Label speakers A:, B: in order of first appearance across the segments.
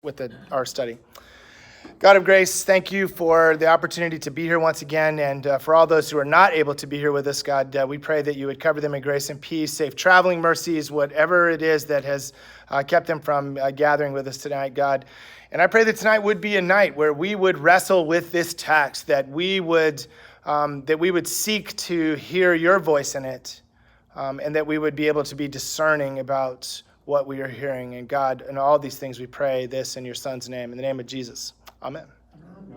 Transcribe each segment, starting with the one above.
A: with our study. God of grace, thank you for the opportunity to be here once again, and for all those who are not able to be here with us, God, we pray that you would cover them in grace and peace, safe traveling mercies, whatever it is that has kept them from gathering with us tonight, God. And I pray that tonight would be a night where we would wrestle with this text, that we would seek to hear your voice in it, and that we would be able to be discerning about what we are hearing. And God, in all these things we pray this in your Son's name, in the name of Jesus. Amen.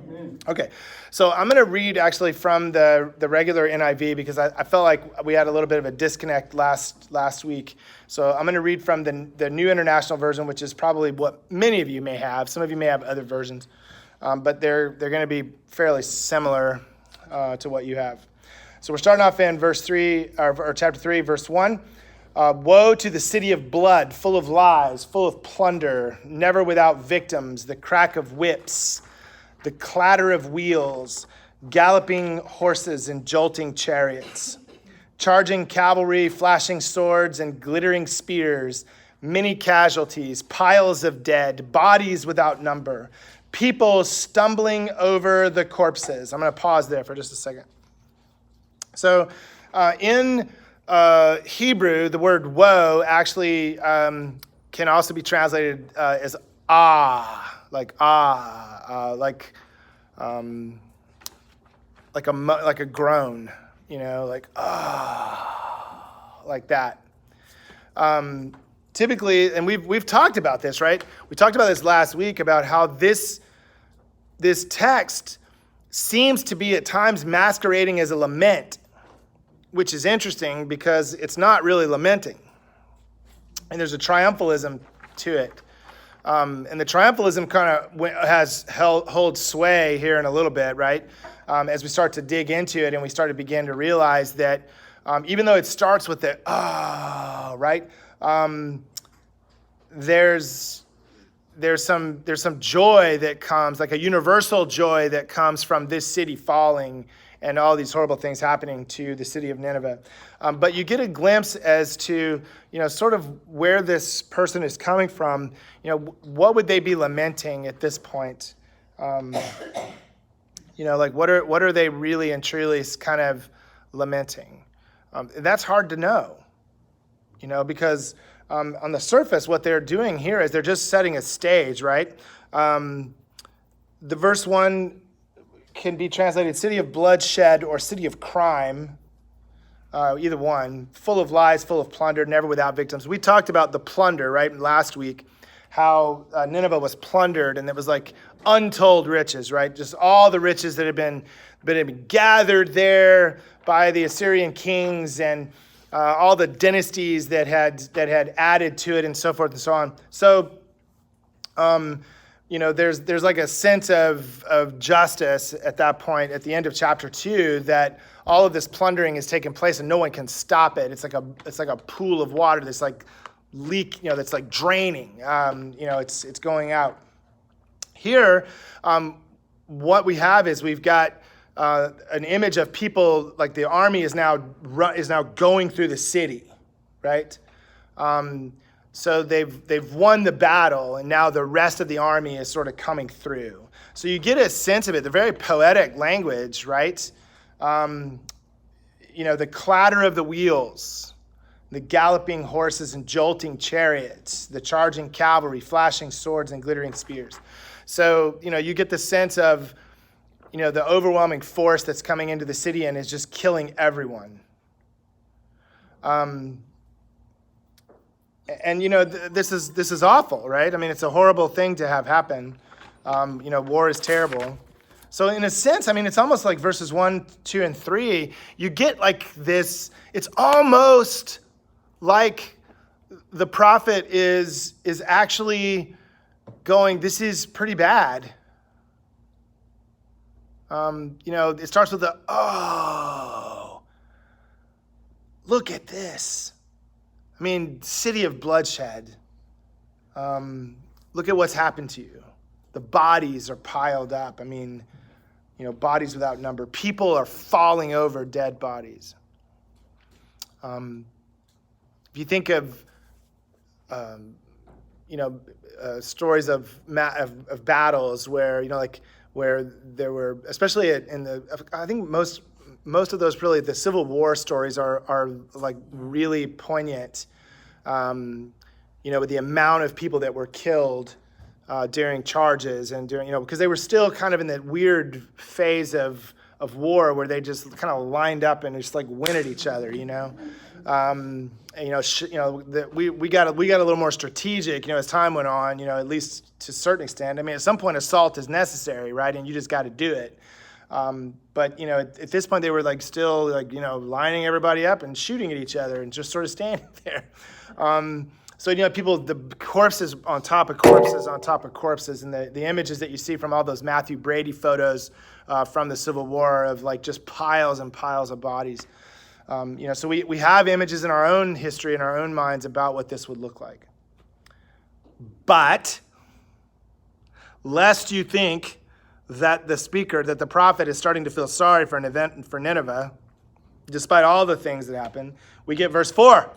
A: Amen. Okay, so I'm going to read actually from the regular NIV because I felt like we had a little bit of a disconnect last week. So I'm going to read from the New International Version, which is probably what many of you may have. Some of you may have other versions, but they're going to be fairly similar to what you have. So we're starting off in verse 3, or chapter 3, verse 1. Woe to the city of blood, full of lies, full of plunder, never without victims, the crack of whips, the clatter of wheels, galloping horses and jolting chariots, charging cavalry, flashing swords and glittering spears, many casualties, piles of dead, bodies without number, people stumbling over the corpses. I'm going to pause there for just a second. So in Hebrew, the word woe actually can also be translated as like a groan, like like that. Typically, and we've talked about this, right? We talked about this last week about how this text seems to be at times masquerading as a lament, which is interesting because it's not really lamenting. And there's a triumphalism to it. And the triumphalism kind of holds sway here in a little bit, right? As we start to dig into it and we start to begin to realize that even though it starts with the, right? There's some joy that comes, like a universal joy that comes from this city falling and all these horrible things happening to the city of Nineveh. But you get a glimpse as to, sort of where this person is coming from. What would they be lamenting at this point? Like what are they really and truly kind of lamenting? That's hard to know, because on the surface, what they're doing here is they're just setting a stage, right? The verse 1 can be translated city of bloodshed or city of crime, either one, full of lies, full of plunder, never without victims. We talked about the plunder, right, last week, how Nineveh was plundered, and it was like untold riches, right? Just all the riches that had been gathered there by the Assyrian kings and all the dynasties that had added to it and so forth and so on. So, there's like a sense of justice at that point, at the end of chapter 2, that all of this plundering is taking place and no one can stop it. It's like a pool of water that's like that's like draining. It's going out. Here, what we have is we've got an image of people, like the army is now going through the city, right? So they've won the battle, and now the rest of the army is sort of coming through. So you get a sense of it, the very poetic language, right? The clatter of the wheels, the galloping horses and jolting chariots, the charging cavalry, flashing swords and glittering spears. So, you get the sense of, the overwhelming force that's coming into the city and is just killing everyone. And this is awful, right? I mean, it's a horrible thing to have happen. War is terrible. So in a sense, I mean, it's almost like verses 1, 2, and 3. You get like this. It's almost like the prophet is actually going, this is pretty bad. It starts with look at this. I mean, city of bloodshed. Look at what's happened to you. The bodies are piled up. I mean, bodies without number. People are falling over dead bodies. If you think of stories of battles where, where there were, especially I think most of those, really, the Civil War stories are like really poignant, with the amount of people that were killed during charges and during, because they were still kind of in that weird phase of war where they just kind of lined up and just like went at each other, we got a little more strategic, as time went on, at least to a certain extent. I mean, at some point, assault is necessary, right? And you just got to do it. But at this point, they were like still like lining everybody up and shooting at each other and just sort of standing there. So people, the corpses on top of corpses on top of corpses, and the images that you see from all those Matthew Brady photos from the Civil War of like just piles and piles of bodies. So we have images in our own history, in our own minds, about what this would look like. But lest you think that the prophet is starting to feel sorry for an event for Nineveh, despite all the things that happen, we get verse 4.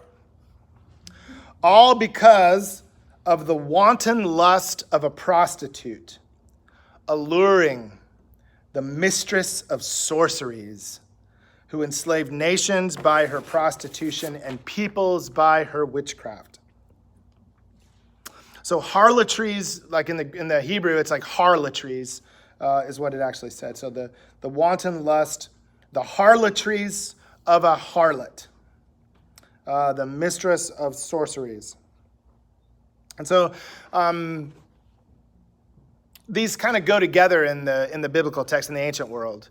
A: All because of the wanton lust of a prostitute, alluring the mistress of sorceries, who enslaved nations by her prostitution and peoples by her witchcraft. So harlotries, like in the Hebrew, it's like harlotries, is what it actually said. So the wanton lust, the harlotries of a harlot, the mistress of sorceries. And so these kind of go together in the biblical text in the ancient world.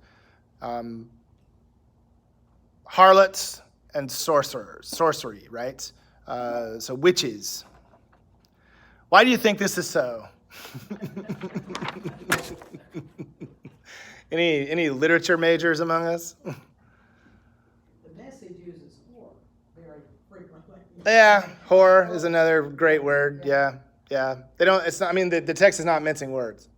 A: Harlots and sorcery, right? So witches. Why do you think this is so? Any literature majors among us?
B: The Message uses whore very frequently.
A: Yeah, whore is another great word. Yeah. They don't. It's not. I mean, the text is not mincing words.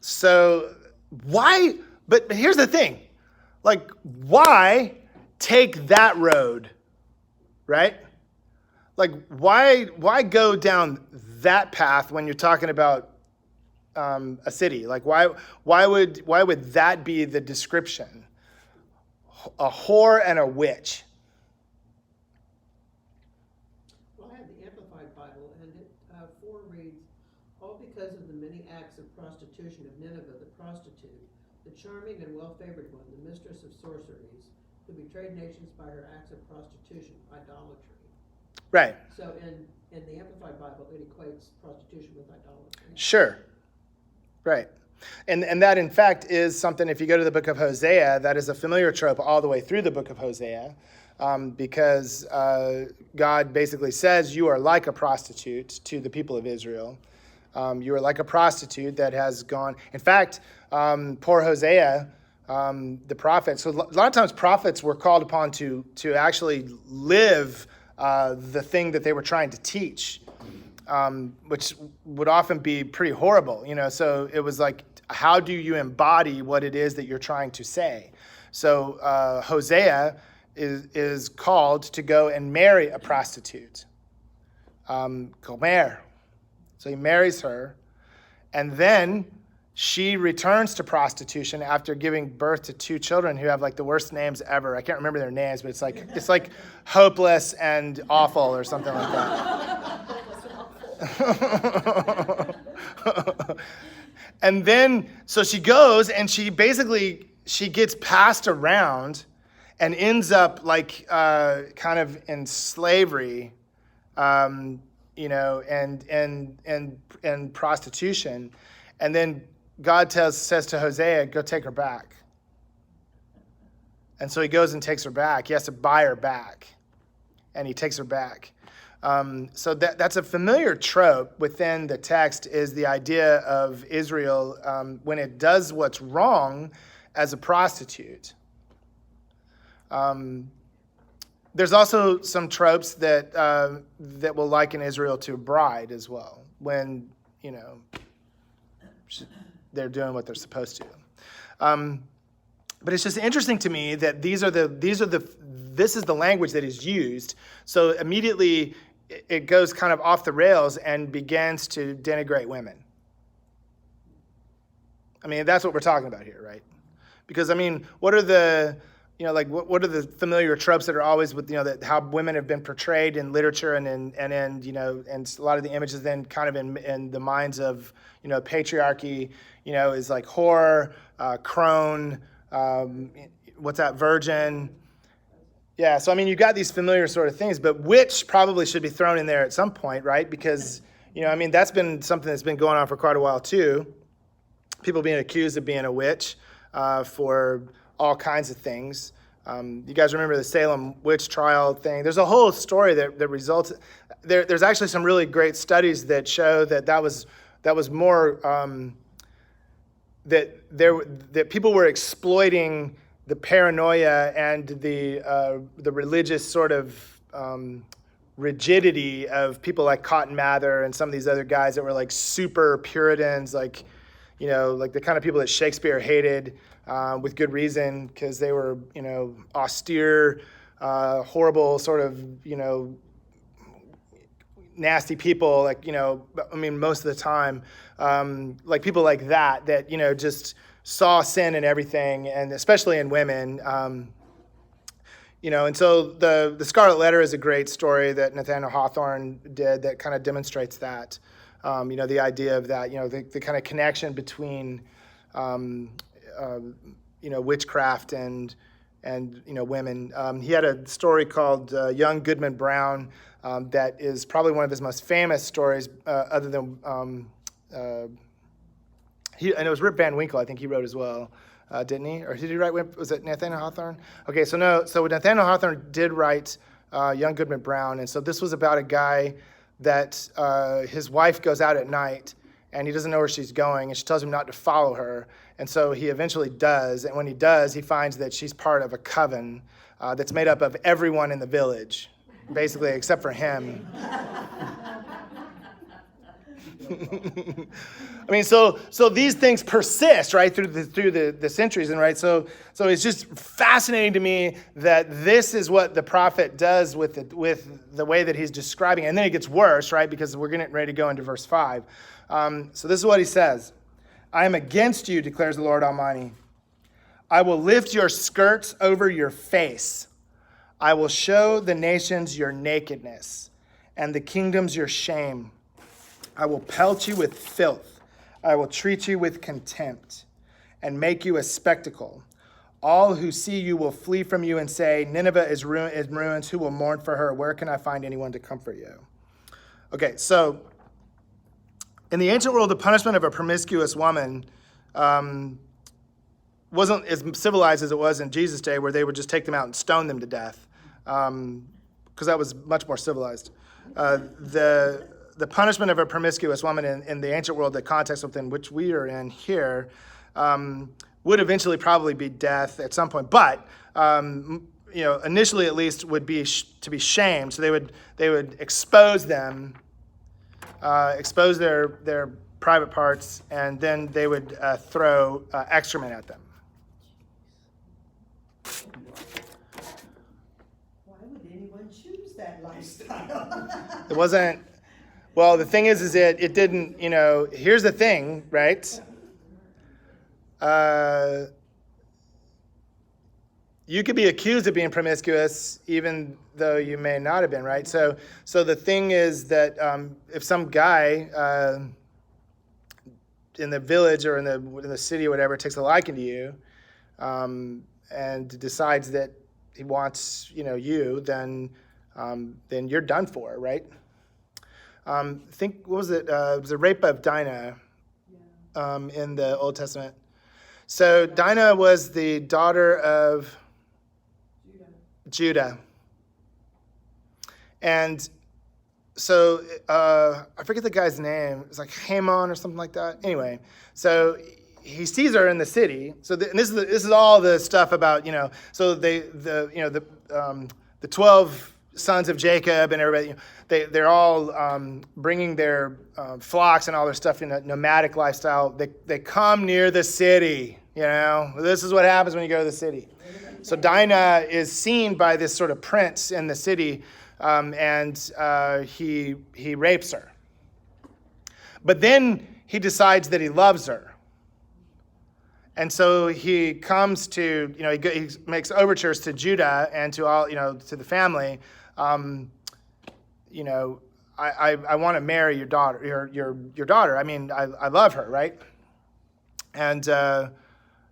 A: So why? But here's the thing. Like, why take that road, right? Like, why go down that path when you're talking about a city? Like, why would that be the description? A whore and a witch.
B: Well, I have the Amplified Bible, and it 4 reads, all because of the many acts of prostitution of Nineveh, the prostitute, the charming and well-favored one, the mistress of sorceries, who betrayed nations by her acts of prostitution, idolatry.
A: Right.
B: So in the Amplified Bible, it equates prostitution with idolatry.
A: Sure. Right. And that, in fact, is something, if you go to the book of Hosea, that is a familiar trope all the way through the book of Hosea, because God basically says, you are like a prostitute to the people of Israel. You are like a prostitute that has gone. In fact, poor Hosea, the prophet. So a lot of times prophets were called upon to actually live the thing that they were trying to teach, which would often be pretty horrible. So it was like, how do you embody what it is that you're trying to say? So Hosea is called to go and marry a prostitute, Gomer. So he marries her, and then she returns to prostitution after giving birth to 2 children who have like the worst names ever. I can't remember their names, but it's like hopeless and awful or something like that. And then, so she goes and she gets passed around and ends up like kind of in slavery, and prostitution. And then God says to Hosea, go take her back. And so he goes and takes her back. He has to buy her back. And he takes her back. So that's a familiar trope within the text, is the idea of Israel when it does what's wrong as a prostitute. There's also some tropes that will liken Israel to a bride as well, when they're doing what they're supposed to. But it's just interesting to me that these are the this is the language that is used. So immediately it goes kind of off the rails and begins to denigrate women. I mean, that's what we're talking about here, right? Because, I mean, what are the, what are the familiar tropes that are always with, that how women have been portrayed in literature and in, and a lot of the images then kind of in the minds of, patriarchy, is like whore, crone, what's that, virgin. Yeah, so I mean, you got these familiar sort of things, but witch probably should be thrown in there at some point, right? Because, that's been something that's been going on for quite a while too. People being accused of being a witch for all kinds of things. You guys remember the Salem witch trial thing? There's a whole story that results. There's actually some really great studies that show that was more that people were exploiting the paranoia and the religious sort of rigidity of people like Cotton Mather and some of these other guys that were like super Puritans, like the kind of people that Shakespeare hated with good reason, because they were, austere, horrible, sort of, nasty people, like, most of the time, like people like that, just saw sin in everything, and especially in women. And so the Scarlet Letter is a great story that Nathaniel Hawthorne did that kind of demonstrates that. The idea of that, the kind of connection between, witchcraft and women. He had a story called Young Goodman Brown that is probably one of his most famous stories, other than, and it was Rip Van Winkle, I think he wrote as well, didn't he? Or did he write, was it Nathaniel Hawthorne? Okay, so Nathaniel Hawthorne did write Young Goodman Brown, and so this was about a guy that his wife goes out at night and he doesn't know where she's going, and she tells him not to follow her, and so he eventually does, and when he does, he finds that she's part of a coven that's made up of everyone in the village, basically, except for him. I mean, so these things persist, right, through the centuries, and right, so it's just fascinating to me that this is what the prophet does with the way that he's describing it. And then it gets worse, right, because we're getting ready to go into verse 5. So this is what he says: "I am against you, declares the Lord Almighty. I will lift your skirts over your face. I will show the nations your nakedness, and the kingdoms your shame. I will pelt you with filth. I will treat you with contempt and make you a spectacle. All who see you will flee from you and say, 'Nineveh is ruins. Who will mourn for her? Where can I find anyone to comfort you?'" Okay, so in the ancient world, the punishment of a promiscuous woman wasn't as civilized as it was in Jesus' day, where they would just take them out and stone them to death, because that was much more civilized. The punishment of a promiscuous woman in the ancient world, the context within which we are in here, would eventually probably be death at some point, but initially at least would be to be shamed. So they would expose them, expose their private parts, and then they would throw excrement at them.
C: Why would anyone choose that lifestyle?
A: It wasn't. Well, the thing is it didn't, here's the thing, right? You could be accused of being promiscuous even though you may not have been, right? So the thing is that if some guy in the village or in the city or whatever takes a liking to you and decides that he wants, you, then you're done for, right? What was it? It was a rape of Dinah in the Old Testament. So Dinah was the daughter of Judah. And so I forget the guy's name. It's like Haman or something like that. Anyway, so he sees her in the city. So and this is all the stuff about, so the 12 sons of Jacob and everybody, they're all bringing their flocks and all their stuff in a nomadic lifestyle. They come near the city, This is what happens when you go to the city. So Dinah is seen by this sort of prince in the city, and he rapes her. But then he decides that he loves her. And so he comes to, he makes overtures to Judah and to all, to the family. I want to marry your daughter, your daughter. I mean, I love her, right? And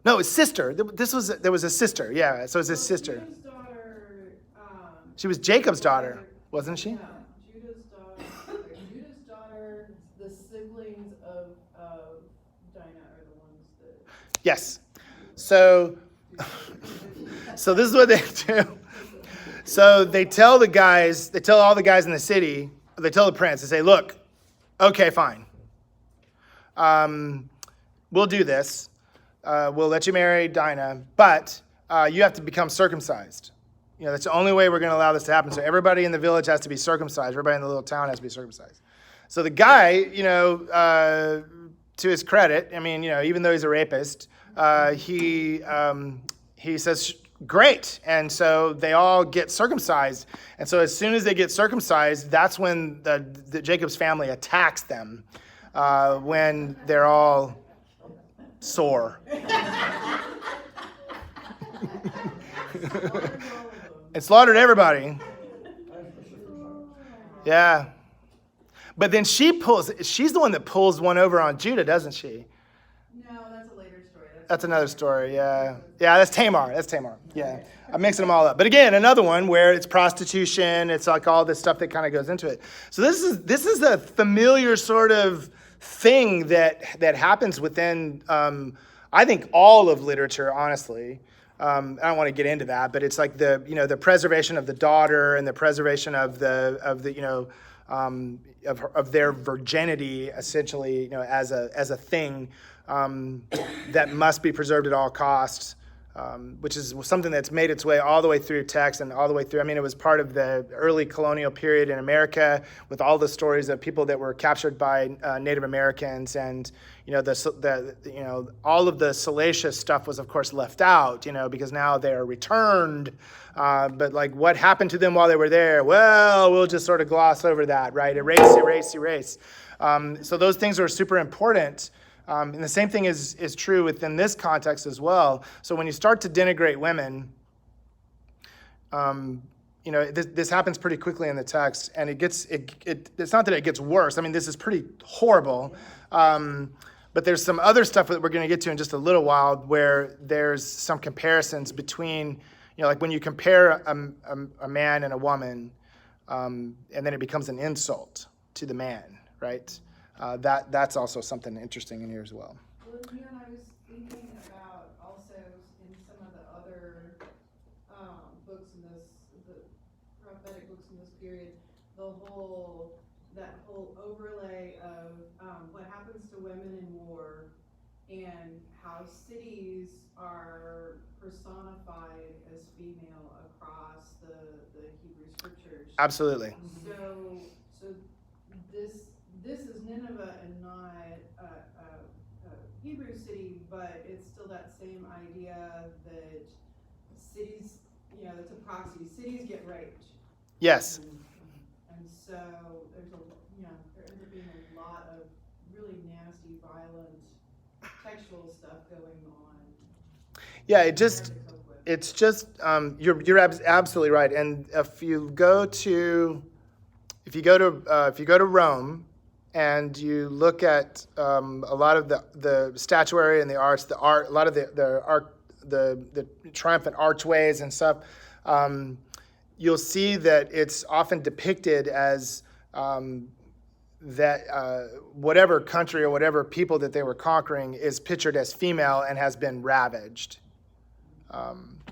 A: no, his sister. There was a sister. Yeah, so it was his sister.
D: Judah's daughter,
A: She was Jacob's daughter, wasn't she?
D: yeah, Judah's daughter, the siblings of Dinah are the ones that.
A: Yes. So this is what they do. So they tell all the guys in the city, they tell the prince, they say, look, okay, fine. We'll do this. We'll let you marry Dinah, but you have to become circumcised. That's the only way we're going to allow this to happen. So everybody in the village has to be circumcised. Everybody in the little town has to be circumcised. So the guy, to his credit, I mean, even though he's a rapist, he says, great. And so they all get circumcised. And so as soon as they get circumcised, that's when the Jacob's family attacks them when they're all sore. And slaughtered everybody. Yeah. But then she's the one that pulls one over on Judah, doesn't she?
D: No, that's a later story.
A: That's another story, yeah. Yeah, that's Tamar. Yeah. I'm mixing them all up. But again, another one where it's prostitution, it's like all this stuff that kind of goes into it. So this is a familiar sort of thing that happens within I think all of literature, honestly. I don't want to get into that, but it's like the preservation of the daughter and the preservation of their virginity, essentially, as a thing that must be preserved at all costs, which is something that's made its way all the way through text and all the way through. I mean, it was part of the early colonial period in America with all the stories of people that were captured by Native Americans, and all of the salacious stuff was, of course, left out, because now they are returned. But like, what happened to them while they were there? Well, we'll just sort of gloss over that, right? Erase. So those things are super important. And the same thing is true within this context as well. So when you start to denigrate women, this happens pretty quickly in the text, and it's not that it gets worse. I mean, this is pretty horrible. But there's some other stuff that we're going to get to in just a little while where there's some comparisons between, like when you compare a man and a woman, and then it becomes an insult to the man, right? That's also something interesting in here as well.
D: Well, I was thinking about also in some of the other books in the prophetic books in this period, that whole overlay of what happens to women in war and how cities are personified as female across the Hebrew scriptures.
A: Absolutely.
D: So this is Nineveh and not a Hebrew city, but it's still that same idea that cities, it's a proxy. Cities get raped.
A: Yes.
D: And so there ends up being a lot of really nasty, violent, textual stuff going on.
A: Yeah, it's just you're absolutely right. And if you go to Rome and you look at a lot of the statuary and the arts, a lot of the triumphant archways and stuff, you'll see that it's often depicted as that whatever country or whatever people that they were conquering is pictured as female and has been ravaged.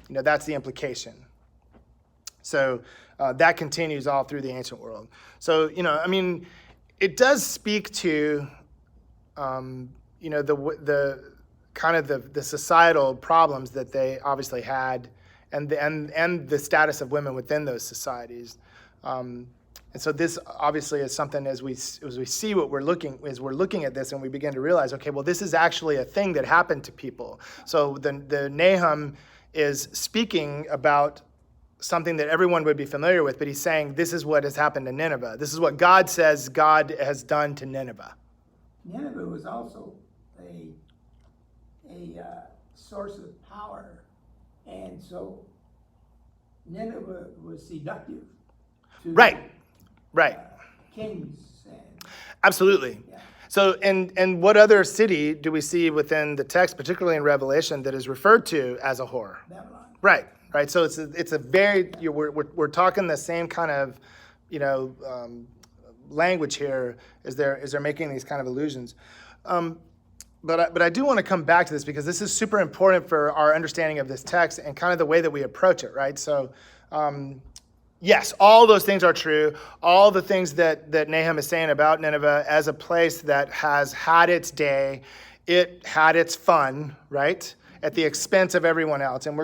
A: That's the implication. So that continues all through the ancient world. So, it does speak to, the kind of the societal problems that they obviously had, and the status of women within those societies. And so this obviously is something as we see what we're looking at this and we begin to realize, okay, well, this is actually a thing that happened to people. So the Nahum is speaking about something that everyone would be familiar with, but he's saying this is what has happened to Nineveh. This is what God says God has done to Nineveh.
E: Nineveh was also a source of power, and so Nineveh was seductive to
A: Right.
E: kings. And,
A: Absolutely.
E: yeah.
A: So, and what other city do we see within the text, particularly in Revelation, that is referred to as a whore?
E: Babylon.
A: Right. So it's a very we're talking the same kind of language here as they're making these kind of allusions. But I do want to come back to this because this is super important for our understanding of this text and kind of the way that we approach it, right? So, yes, all those things are true. All the things that Nahum is saying about Nineveh as a place that has had its day, it had its fun, right, at the expense of everyone else. And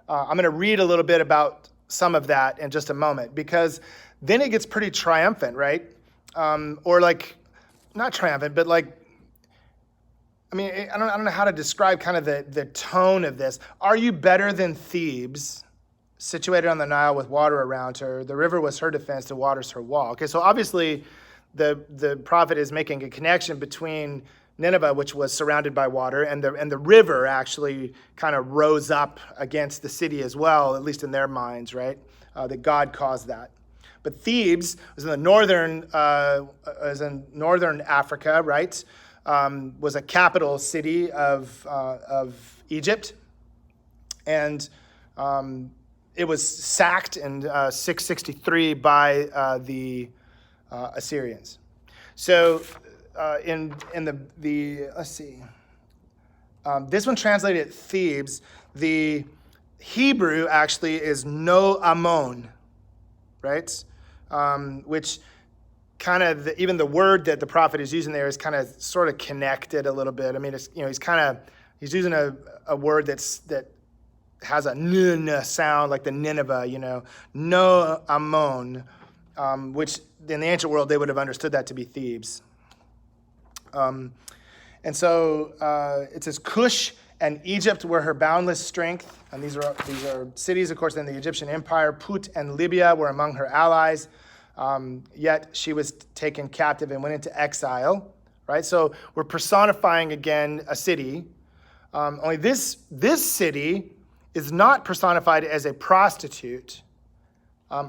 A: I'm gonna read a little bit about some of that in just a moment, because then it gets pretty triumphant, right? Or like, not triumphant, but like, I mean, I don't know how to describe kind of the tone of this. Are you better than Thebes, situated on the Nile with water around her? The river was her defense, the waters her wall. Okay, so obviously the prophet is making a connection between Nineveh, which was surrounded by water, and the river actually kind of rose up against the city as well, at least in their minds, right? That God caused that. But Thebes was in the northern Africa, right? Was a capital city of Egypt, and it was sacked in 663 by the Assyrians. So in the let's see, this one translated Thebes. The Hebrew actually is No Ammon, right? Which kind of even the word that the prophet is using there is kind of sort of connected a little bit. I mean, it's, he's using a word that has a n sound like the Nineveh, No Ammon, which in the ancient world they would have understood that to be Thebes. And so it says Cush and Egypt were her boundless strength, and these are cities, of course, in the Egyptian Empire. Put and Libya were among her allies. Yet she was taken captive and went into exile, right? So we're personifying again a city. Only this city is not personified as a prostitute.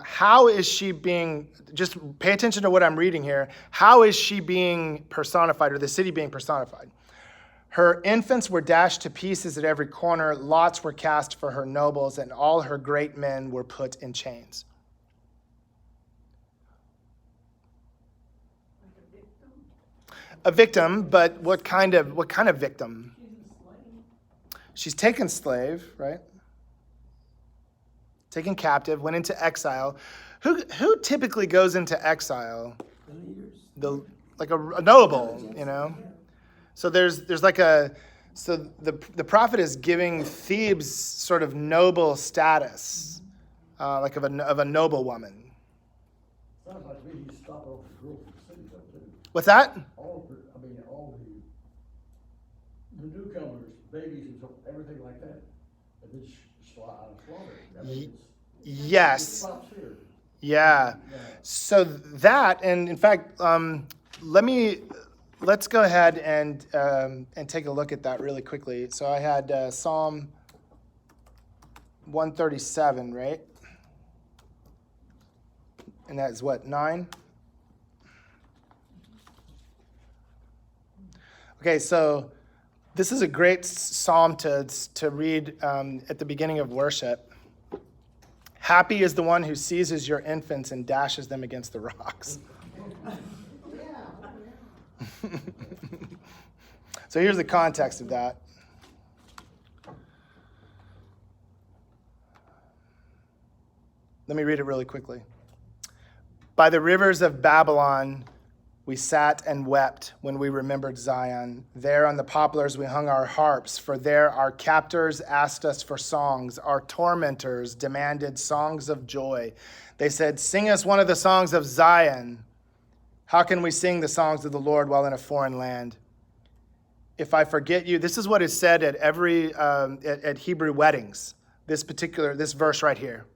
A: How is she being, just pay attention to what I'm reading here. How is she being personified, or the city being personified? Her infants were dashed to pieces at every corner. Lots were cast for her nobles, and all her great men were put in chains. A victim, but what kind of victim? She's taken slave, right? Taken captive, went into exile. Who typically goes into exile?
E: The leaders.
A: Like a noble, So there's like the prophet is giving Thebes sort of noble status, like of a noble woman.
F: Sounds like we need to stop over the growth of the city, though, too.
A: What's that?
F: All the newcomers, babies and so, everything like that, have been slaughtered. I mean, it
A: Yes.
F: stops here.
A: Yeah. So that, and in fact, let's go ahead and take a look at that really quickly. So I had Psalm 137, right? And that is what, 9? Okay, so this is a great psalm to read at the beginning of worship. Happy is the one who seizes your infants and dashes them against the rocks. So here's the context of that. Let me read it really quickly. By the rivers of Babylon, we sat and wept when we remembered Zion. There on the poplars we hung our harps, for there our captors asked us for songs. Our tormentors demanded songs of joy. They said, "Sing us one of the songs of Zion." How can we sing the songs of the Lord while in a foreign land? if I forget you, this is what is said at every at Hebrew weddings. This verse right here.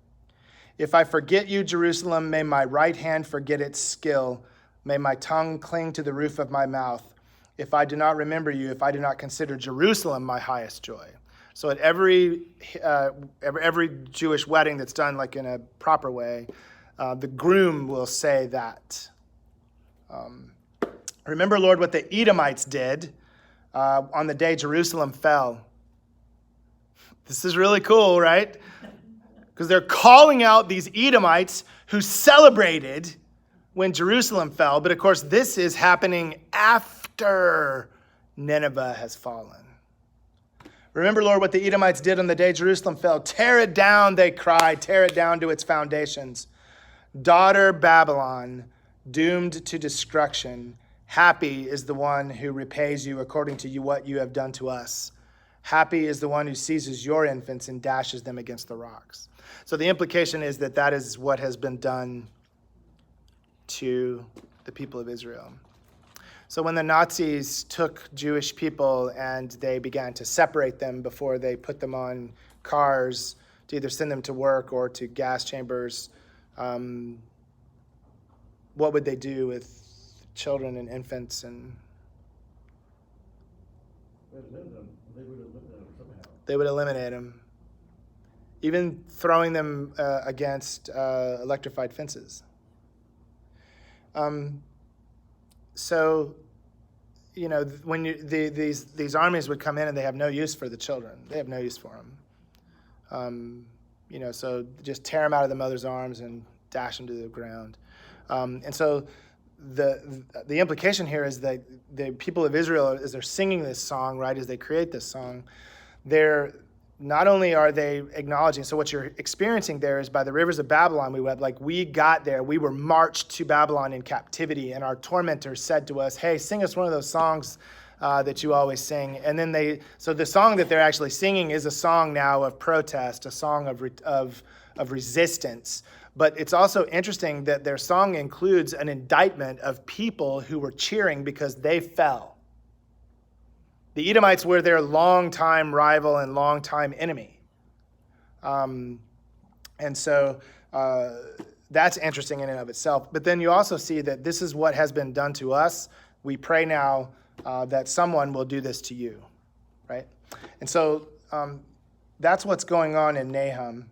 A: If I forget you, Jerusalem, may my right hand forget its skill. May my tongue cling to the roof of my mouth. If I do not remember you, if I do not consider Jerusalem my highest joy. So at every Jewish wedding that's done like in a proper way, the groom will say that. Remember, Lord, what the Edomites did on the day Jerusalem fell. This is really cool, right? Because they're calling out these Edomites who celebrated when Jerusalem fell. But of course, this is happening after Nineveh has fallen. Remember, Lord, what the Edomites did on the day Jerusalem fell. Tear it down, they cried. Tear it down to its foundations. Daughter Babylon, doomed to destruction. Happy is the one who repays you according to what you have done to us. Happy is the one who seizes your infants and dashes them against the rocks. So the implication is that is what has been done to the people of Israel. So when the Nazis took Jewish people and they began to separate them before they put them on cars to either send them to work or to gas chambers, what would they do with children and infants? And
F: They would eliminate them somehow.
A: they would eliminate them, even throwing them against electrified fences. So, you know, when these armies would come in and they have no use for the children, they have no use for them. You know, so just tear them out of the mother's arms and dash them to the ground. And so the implication here is that the people of Israel, as they're singing this song, right, as they create this song, they're not only are they acknowledging, so what you're experiencing there is by the rivers of Babylon, we got there, we were marched to Babylon in captivity, and our tormentors said to us, hey, sing us one of those songs that you always sing. And then so the song that they're actually singing is a song now of protest, a song of resistance. But it's also interesting that their song includes an indictment of people who were cheering because they fell. The Edomites were their longtime rival and longtime enemy. And so that's interesting in and of itself. But then you also see that this is what has been done to us. We pray now that someone will do this to you, right? And so that's what's going on in Nahum.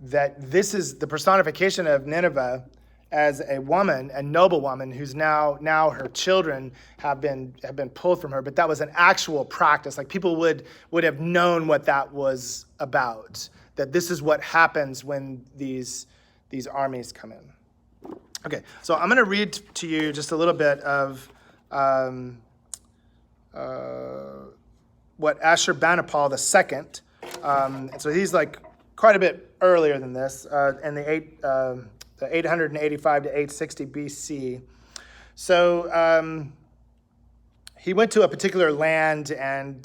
A: That this is the personification of Nineveh as a woman, a noble woman, who's now her children have been pulled from her. But that was an actual practice. Like people would have known what that was about. That this is what happens when these armies come in. Okay, so I'm going to read to you just a little bit of what Ashurbanipal II, and so he's like quite a bit earlier than this, in the 885 to 860 BC. So he went to a particular land and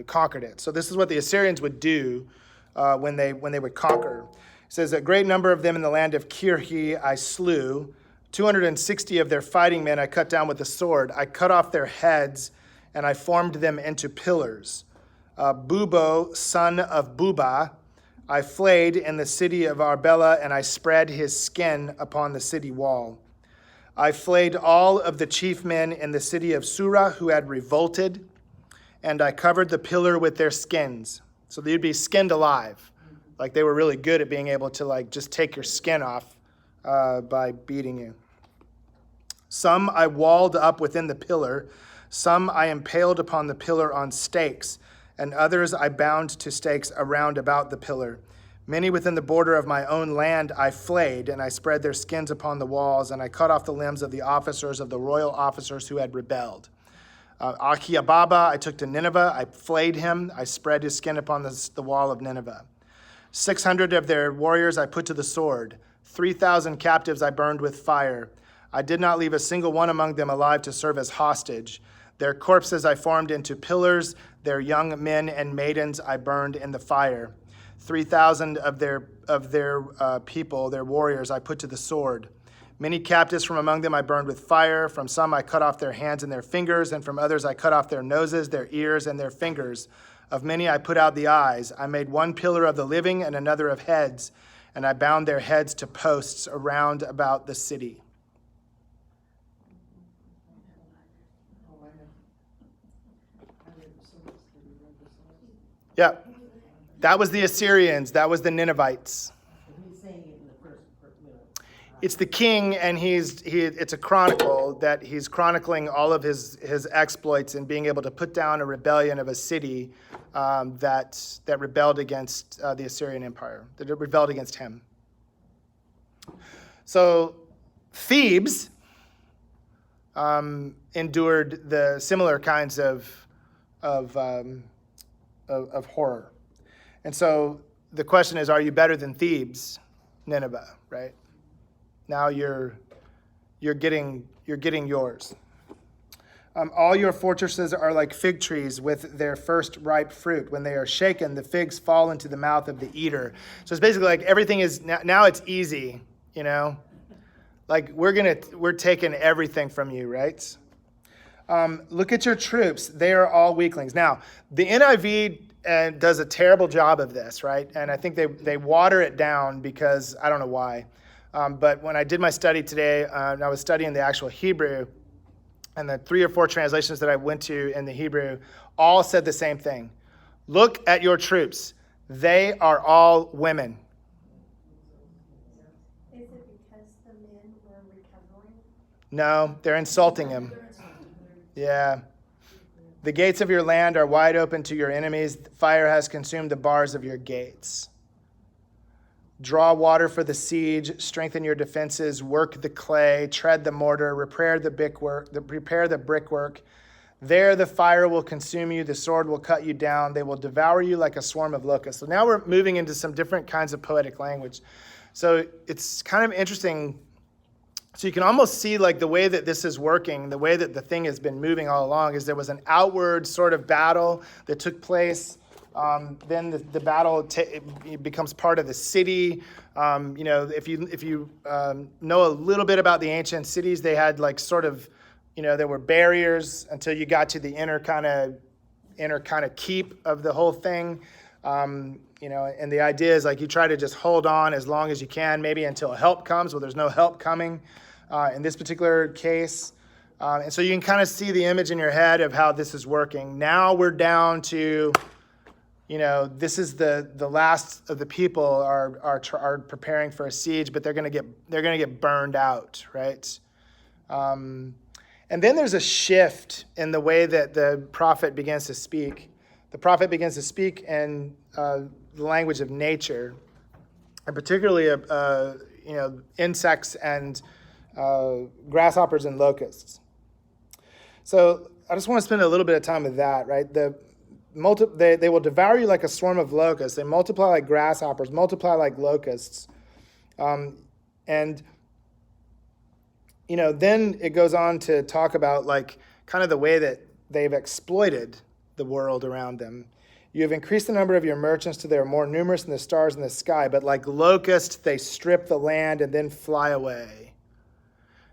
A: conquered it. So this is what the Assyrians would do when they would conquer. It says, a great number of them in the land of Kirhi I slew. 260 of their fighting men I cut down with the sword. I cut off their heads, and I formed them into pillars. Bubo, son of Buba, I flayed in the city of Arbela, and I spread his skin upon the city wall. I flayed all of the chief men in the city of Surah who had revolted, and I covered the pillar with their skins. So they'd be skinned alive. Like they were really good at being able to like just take your skin off by beating you. Some I walled up within the pillar. Some I impaled upon the pillar on stakes, and others I bound to stakes around about the pillar. Many within the border of my own land I flayed, and I spread their skins upon the walls, and I cut off the limbs of the officers, of the royal officers who had rebelled. Akiababa I took to Nineveh, I flayed him, I spread his skin upon the wall of Nineveh. 600 of their warriors I put to the sword. 3,000 captives I burned with fire. I did not leave a single one among them alive to serve as hostage. Their corpses I formed into pillars. Their young men and maidens I burned in the fire. 3,000 of their people, their warriors, I put to the sword. Many captives from among them I burned with fire. From some I cut off their hands and their fingers, and from others I cut off their noses, their ears, and their fingers. Of many I put out the eyes. I made one pillar of the living and another of heads, and I bound their heads to posts around about the city.
B: Oh, I know. I read the Psalms. Have you read the Psalms?
A: Yeah, that was the Assyrians. That was the Ninevites.
B: He's saying it in the first,
A: It's the king, and it's a chronicle that he's chronicling all of his exploits and being able to put down a rebellion of a city that rebelled against the Assyrian Empire, that rebelled against him. So Thebes endured the similar kinds of horror. And so the question is, are you better than Thebes, Nineveh, right? Now you're getting yours. All your fortresses are like fig trees with their first ripe fruit. When they are shaken, the figs fall into the mouth of the eater. So it's basically like everything is now it's easy, you know? Like we're taking everything from you, right? Look at your troops. They are all weaklings. Now, the NIV does a terrible job of this, right? And I think they water it down because I don't know why. But when I did my study today, I was studying the actual Hebrew, and the 3 or 4 translations that I went to in the Hebrew all said the same thing. Look at your troops. They are all women.
G: Is it because the men were recovering?
A: No, they're insulting him. Yeah. The gates of your land are wide open to your enemies. Fire has consumed the bars of your gates. Draw water for the siege, strengthen your defenses, work the clay, tread the mortar, prepare the brickwork. There the fire will consume you, the sword will cut you down, they will devour you like a swarm of locusts. So now we're moving into some different kinds of poetic language. So it's kind of interesting. So you can almost see like the way that this is working, the way that the thing has been moving all along is there was an outward sort of battle that took place. Then the battle becomes part of the city. If you know a little bit about the ancient cities, they had like sort of, there were barriers until you got to the inner kind of keep of the whole thing. And the idea is like you try to just hold on as long as you can, maybe until help comes. Well, there's no help coming in this particular case. And so you can kind of see the image in your head of how this is working. Now we're down to... this is the last of the people are preparing for a siege, but they're gonna get burned out, right? And then there's a shift in the way that the prophet begins to speak. The prophet begins to speak in the language of nature, and particularly insects and grasshoppers and locusts. So I just want to spend a little bit of time with that, right? They will devour you like a swarm of locusts. They multiply like grasshoppers, multiply like locusts. Then it goes on to talk about like kind of the way that they've exploited the world around them. You have increased the number of your merchants till they are more numerous than the stars in the sky, but like locusts, they strip the land and then fly away.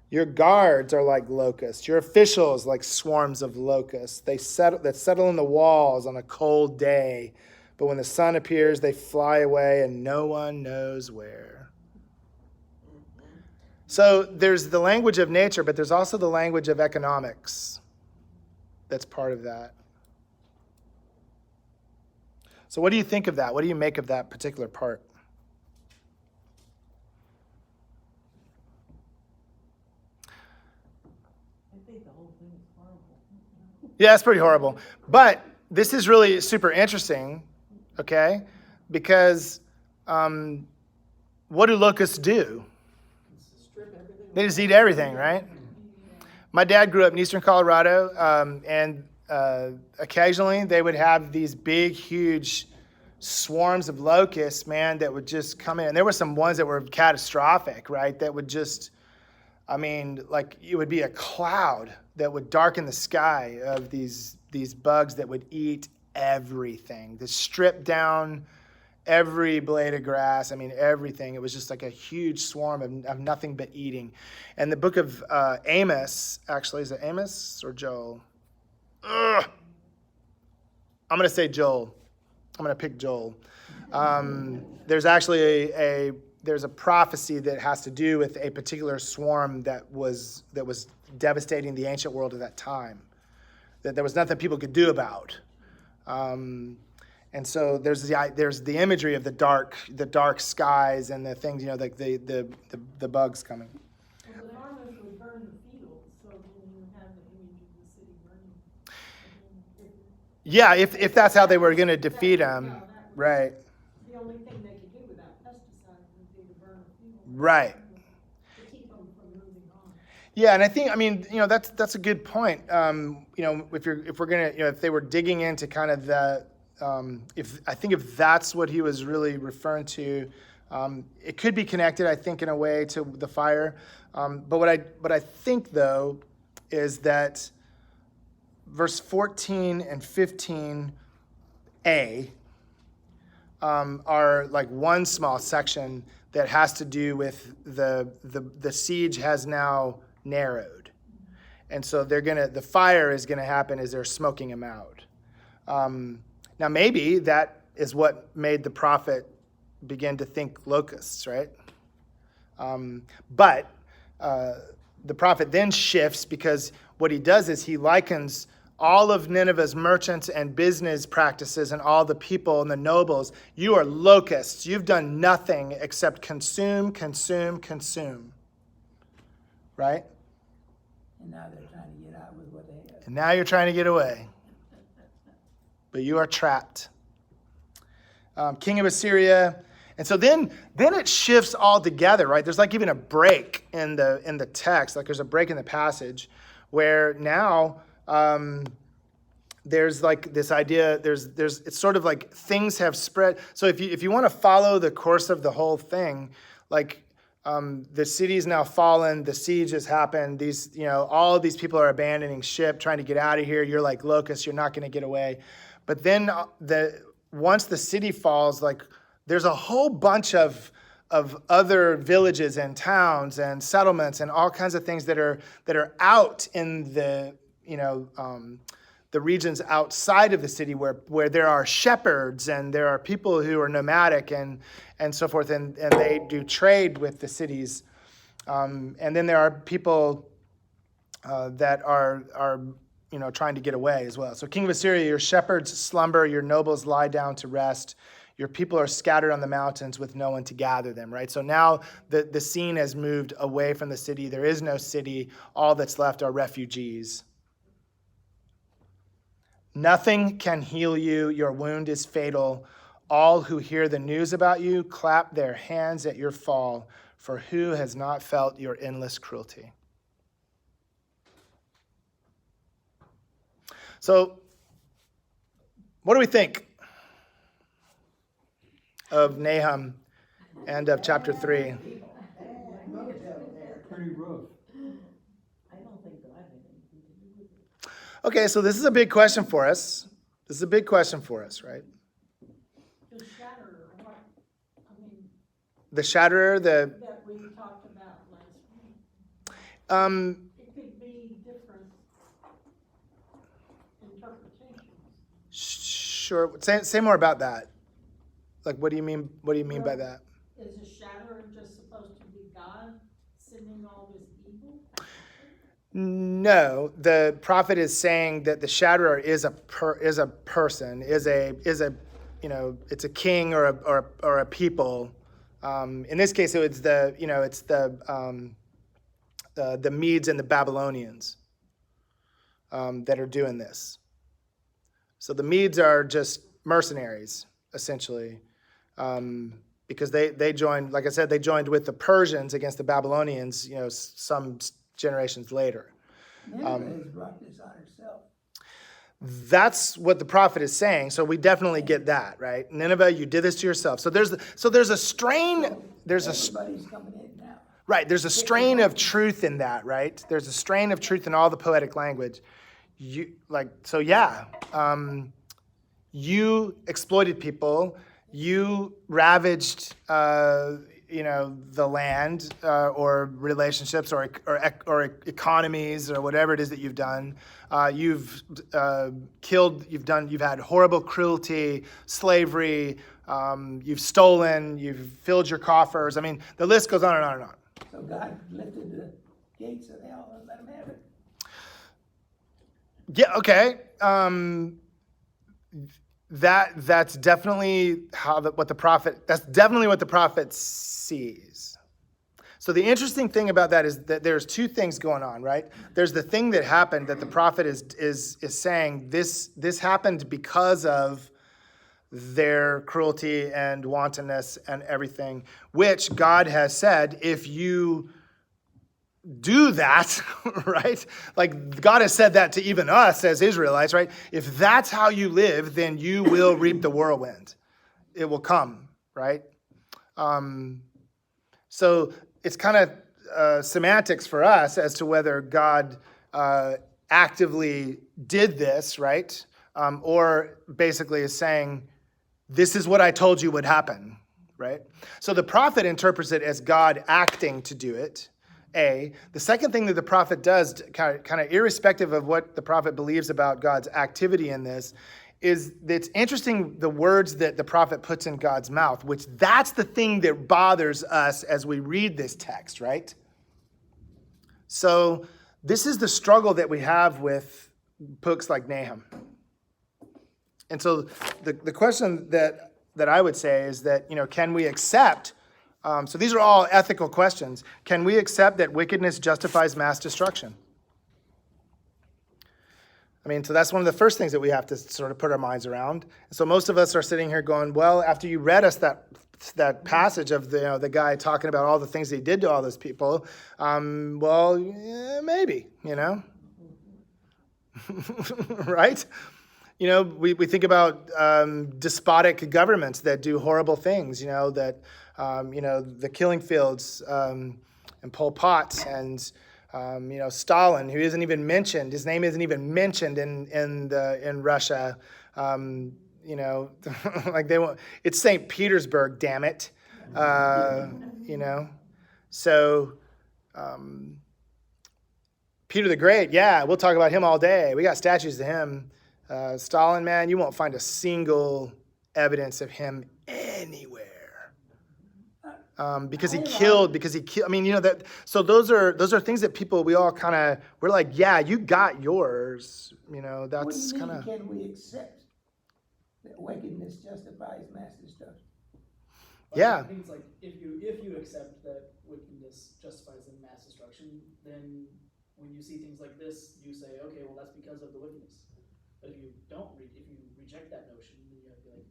A: Your guards are like locusts. Your officials like swarms of locusts. They settle in the walls on a cold day, but when the sun appears, they fly away and no one knows where. So there's the language of nature, but there's also the language of economics that's part of that. So what do you think of that? What do you make of that particular part? Yeah, it's pretty horrible. But this is really super interesting, okay? Because what do locusts do?
B: strip everything.
A: They just eat everything, right? My dad grew up in eastern Colorado, and occasionally they would have these big, huge swarms of locusts, man, that would just come in. And there were some ones that were catastrophic, right? That would just, like it would be a cloud that would darken the sky of these bugs that would eat everything, that strip down every blade of grass. I mean, everything. It was just like a huge swarm of nothing but eating. And the book of Amos, actually, is it Amos or Joel? Ugh. I'm going to say Joel. I'm going to pick Joel. There's actually there's a prophecy that has to do with a particular swarm that was devastating the ancient world at that time, that there was nothing people could do about. And so there's the imagery of the dark skies and the things, like the bugs coming.
H: Well, the farmers would burn the fields, so then you have the image of the city burning.
A: Yeah, if that's how they were going to defeat them, right?
H: The only thing they could do without pesticides would be to burn the fields.
A: Right.
H: To keep them from moving on.
A: Yeah, and I think, that's a good point. If we're gonna, if they were digging into kind of the, if that's what he was really referring to, it could be connected, I think, in a way to the fire. But what I think though is that verse 14 and 15a are like one small section that has to do with the siege has now narrowed. And so the fire is gonna happen as they're smoking him out. Now maybe that is what made the prophet begin to think locusts, right? But the prophet then shifts, because what he does is he likens all of Nineveh's merchants and business practices and all the people and the nobles. You are locusts. You've done nothing except consume, consume, consume. Right?
E: And now they're trying to get out with what they have.
A: And now you're trying to get away. But you are trapped. King of Assyria. And so then it shifts altogether, right? There's like even a break in the text. Like there's a break in the passage where now there's like this idea, it's sort of like things have spread. So if you want to follow the course of the whole thing, like the city's now fallen, the siege has happened, these, all of these people are abandoning ship, trying to get out of here. You're like locusts, you're not going to get away. But then once the city falls, like there's a whole bunch of other villages and towns and settlements and all kinds of things that are out in the regions outside of the city where there are shepherds and there are people who are nomadic and so forth, and they do trade with the cities. And then there are people that are trying to get away as well. So King of Assyria, your shepherds slumber, your nobles lie down to rest. Your people are scattered on the mountains with no one to gather them, right? So now the scene has moved away from the city. There is no city. All that's left are refugees. Nothing can heal you. Your wound is fatal. All who hear the news about you clap their hands at your fall, for who has not felt your endless cruelty? So, what do we think of Nahum and of chapter 3?
F: Pretty rough.
A: Okay, so this is a big question for us. Right?
H: The shatterer,
A: The shatterer,
H: that we talked about last week. It could be different interpretations.
A: sure. Say more about that. Like, what do you mean? What do you mean by that?
H: Is a shatterer just supposed to be God sending all this evil?
A: No, the prophet is saying that the shatterer is a person, is a it's a king or a people. In this case, it's the Medes and the Babylonians that are doing this. So the Medes are just mercenaries, essentially, because they joined, like I said, they joined with the Persians against the Babylonians, some generations later.
E: Nineveh has brought this on herself.
A: That's what the prophet is saying. So we definitely get that, right? Nineveh, you did this to yourself. So there's a strain.
E: Everybody's coming in now.
A: Right. There's a strain of truth in that, right? There's a strain of truth in all the poetic language. You exploited people, you ravaged, the land or relationships or economies or whatever it is that you've done. You've killed. You've had horrible cruelty, slavery. You've stolen. You've filled your coffers. I mean, the list goes on and on and on.
E: So God lifted the gates of hell and let them have it.
A: Yeah. Okay. That's definitely what the prophet sees. So the interesting thing about that is that there's two things going on, right? There's the thing that happened that the prophet is saying this happened because of their cruelty and wantonness and everything, which God has said, if you do that, right? Like God has said that to even us as Israelites, right? If that's how you live, then you will reap the whirlwind. It will come, right? So it's kind of semantics for us as to whether God actively did this, right? Or basically is saying, this is what I told you would happen, right? So the prophet interprets it as God acting to do it. The second thing that the prophet does, kind of irrespective of what the prophet believes about God's activity in this, is it's interesting the words that the prophet puts in God's mouth, which that's the thing that bothers us as we read this text, right? So this is the struggle that we have with books like Nahum. And so the question that I would say is that, can we accept, so these are all ethical questions. Can we accept that wickedness justifies mass destruction? I mean, so that's one of the first things that we have to sort of put our minds around. So most of us are sitting here going, well, after you read us that passage of the guy talking about all the things that he did to all those people, maybe, right? We think about despotic governments that do horrible things, the killing fields and Pol Pot and Stalin, who isn't even mentioned. His name isn't even mentioned in Russia. Like they won't. It's St. Petersburg, damn it. So Peter the Great, yeah, we'll talk about him all day. We got statues to him. Stalin, man, you won't find a single evidence of him anywhere. Because he killed. I mean, that. So those are things that we're like, yeah, you got yours. That's kind of.
E: Can we accept that wickedness justifies mass destruction?
A: Yeah.
I: I think it's like if you accept that wickedness justifies the mass destruction, then when you see things like this, you say, okay, well that's because of the wickedness. But if you if you reject that notion, then you have to be like,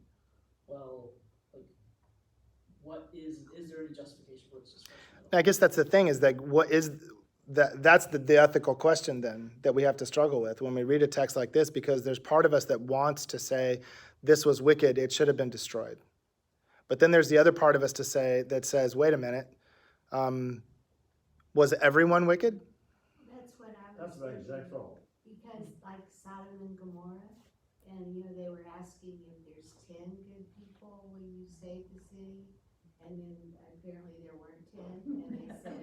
I: well, like, what is there any justification for its destruction?
A: I guess that's the thing is that what is that? That's the ethical question then that we have to struggle with when we read a text like this, because there's part of us that wants to say this was wicked, it should have been destroyed. But then there's the other part of us that says, wait a minute, was everyone wicked?
G: That's what I was
F: That's the
G: thinking.
F: exact thought.
G: Because like Sodom and Gomorrah, and they were asking if there's 10 good people, will you save the city? And then apparently there weren't 10, and they said,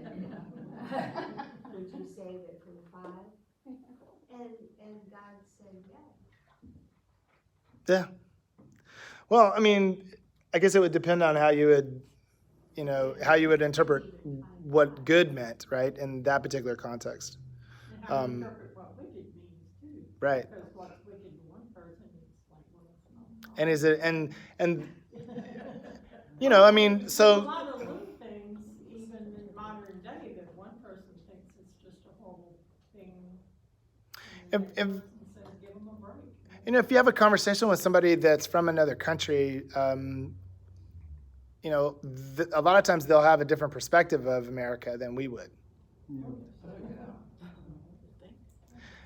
G: would you save it for the 5? And God said, yeah.
A: Yeah. Well, I mean, I guess it would depend on how you would interpret what good meant, right, in that particular context.
H: And how you interpret what wicked means too.
A: Right.
H: Because what's wicked to one person is like, well, it's not.
A: And is it and I mean,
H: There's a
A: so
H: lot of little things, even in modern day, that one person thinks it's just a horrible thing. And
A: If-
H: the next person says, give them a break.
A: if you have a conversation with somebody that's from another country, a lot of times they'll have a different perspective of America than we would.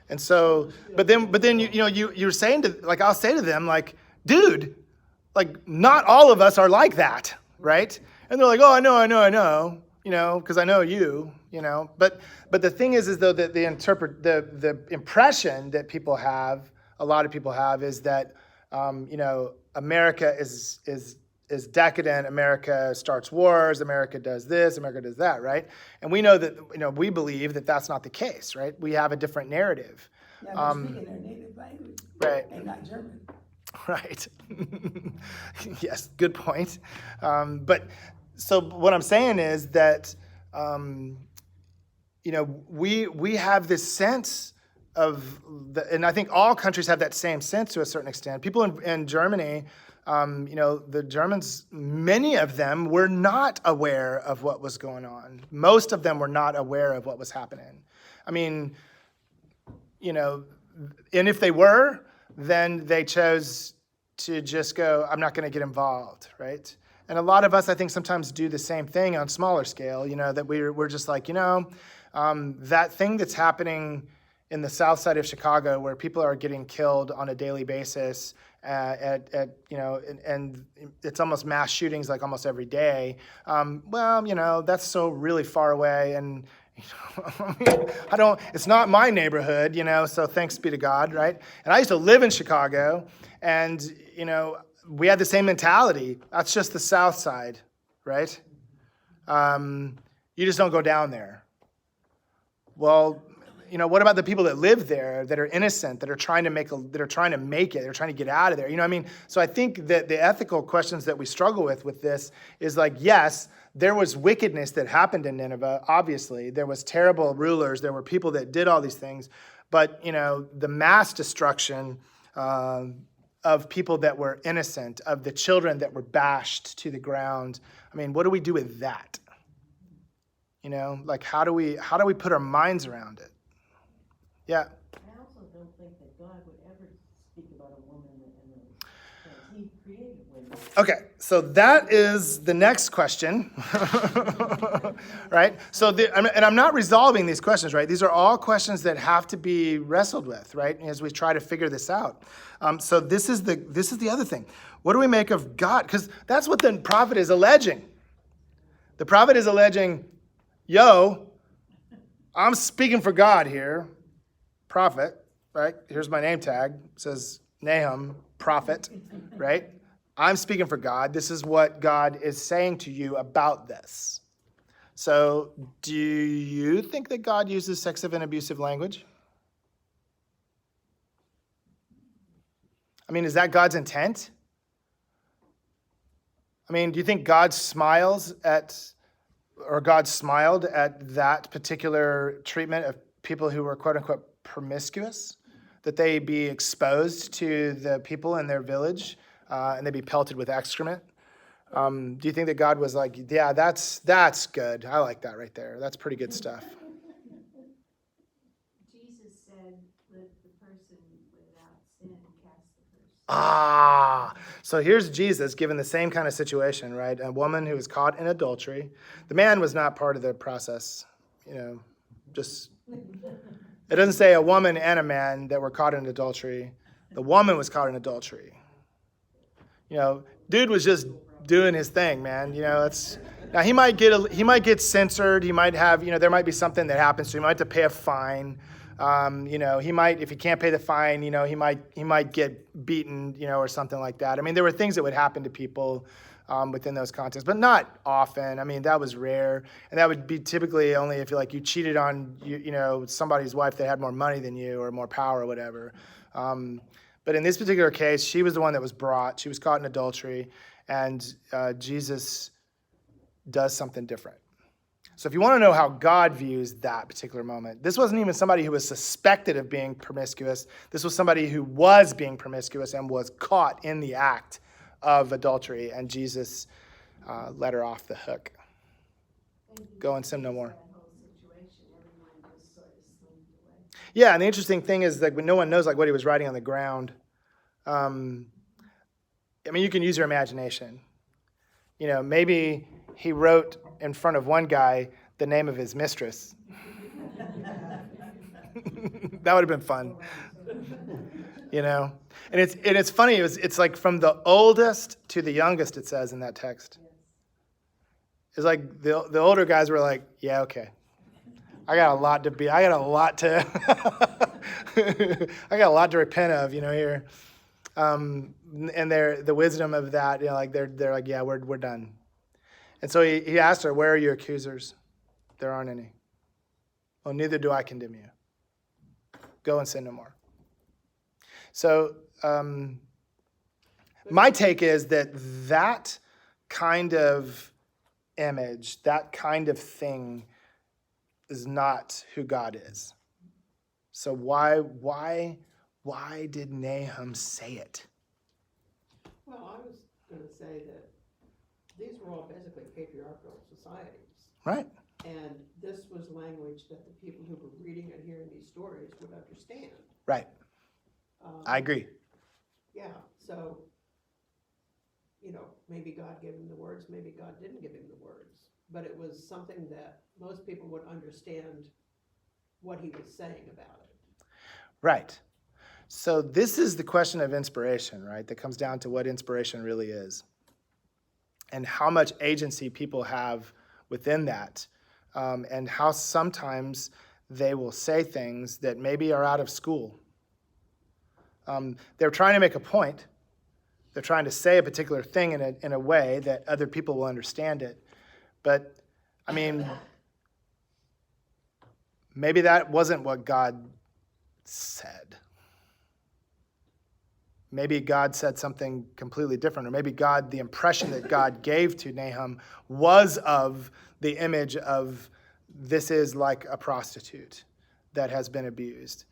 A: And so, but then you're saying to, like, I'll say to them, like, dude, like, not all of us are like that, right? And they're like, oh, I know, because I know you, But the thing is though that the impression that people have, a lot of people have, is that America is is decadent. America starts wars. America does this. America does that, right? And we know that, we believe that that's not the case, right? We have a different narrative.
E: Yeah, they're speaking their native language.
A: Right.
E: And not German.
A: Right. Yes, good point. But so what I'm saying is that, we have this sense of, and I think all countries have that same sense to a certain extent. People in Germany, the Germans, many of them were not aware of what was going on. Most of them were not aware of what was happening. I mean, and if they were, then they chose to just go, I'm not going to get involved, right? And a lot of us, I think, sometimes do the same thing on smaller scale, that we're just like, that thing that's happening in the south side of Chicago where people are getting killed on a daily basis and it's almost mass shootings like almost every day. That's so really far away and it's not my neighborhood, so thanks be to God, right? And I used to live in Chicago and, we had the same mentality. That's just the south side, right? You just don't go down there. Well, what about the people that live there that are innocent, that are trying to make it, they're trying to get out of there? So I think that the ethical questions that we struggle with this is like, yes, there was wickedness that happened in Nineveh, obviously. There was terrible rulers. There were people that did all these things. But, the mass destruction of people that were innocent, of the children that were bashed to the ground, what do we do with that? How do we put our minds around it? Yeah.
C: I also don't think that God would ever speak about a woman because he created women.
A: Okay, so that is the next question, right? So, and I'm not resolving these questions, right? These are all questions that have to be wrestled with, right? As we try to figure this out. So this is the other thing. What do we make of God? Because that's what the prophet is alleging. The prophet is alleging, I'm speaking for God here. Prophet, right? Here's my name tag. It says Nahum, prophet, right? I'm speaking for God. This is what God is saying to you about this. So do you think that God uses sexist and abusive language? Is that God's intent? Do you think God smiled at that particular treatment of people who were quote unquote promiscuous, that they be exposed to the people in their village and they be pelted with excrement? Do you think that God was like, yeah, that's good. I like that right there. That's pretty good stuff.
G: Jesus said, let the person without sin cast the first stone.
A: So here's Jesus given the same kind of situation, right? A woman who was caught in adultery. The man was not part of the process, it doesn't say a woman and a man that were caught in adultery. The woman was caught in adultery. Dude was just doing his thing, man. Now he might get censored. He might have, there might be something that happens to him. He might have to pay a fine. He might, if he can't pay the fine, he might get beaten, or something like that. There were things that would happen to people within those contexts, but not often. That was rare, and that would be typically only if you cheated on somebody's wife that had more money than you or more power or whatever. But in this particular case, she was the one that was brought. She was caught in adultery, and Jesus does something different. So if you want to know how God views that particular moment, this wasn't even somebody who was suspected of being promiscuous. This was somebody who was being promiscuous and was caught in the act of adultery, and Jesus let her off the hook. Go and sin no more.
G: That whole situation, everyone just sort of slipped away.
A: Yeah, and the interesting thing is when no one knows what he was writing on the ground. You can use your imagination. Maybe he wrote in front of one guy the name of his mistress. That would have been fun. And it's funny. It's like from the oldest to the youngest. It says in that text. It's like the older guys were like, yeah, okay. I got a lot to repent of, here. And the wisdom of that, like they're like, yeah, we're done. And so he asked her, where are your accusers? There aren't any. Well, neither do I condemn you. Go and sin no more. So my take is that kind of image, that kind of thing is not who God is. So why did Nahum say it?
B: Well, I was gonna say that these were all basically patriarchal societies.
A: Right.
B: And this was language that the people who were reading and hearing these stories would understand.
A: Right. I
B: Um,
A: agree.
B: Yeah, so, maybe God gave him the words, maybe God didn't give him the words. But it was something that most people would understand what he was saying about it.
A: Right. So this is the question of inspiration, right? That comes down to what inspiration really is and how much agency people have within that, and how sometimes they will say things that maybe are out of school. They're trying to make a point. They're trying to say a particular thing in a way that other people will understand it. But, I mean, maybe that wasn't what God said. Maybe God said something completely different, or maybe the impression that God gave to Nahum was of the image of this is like a prostitute that has been abused.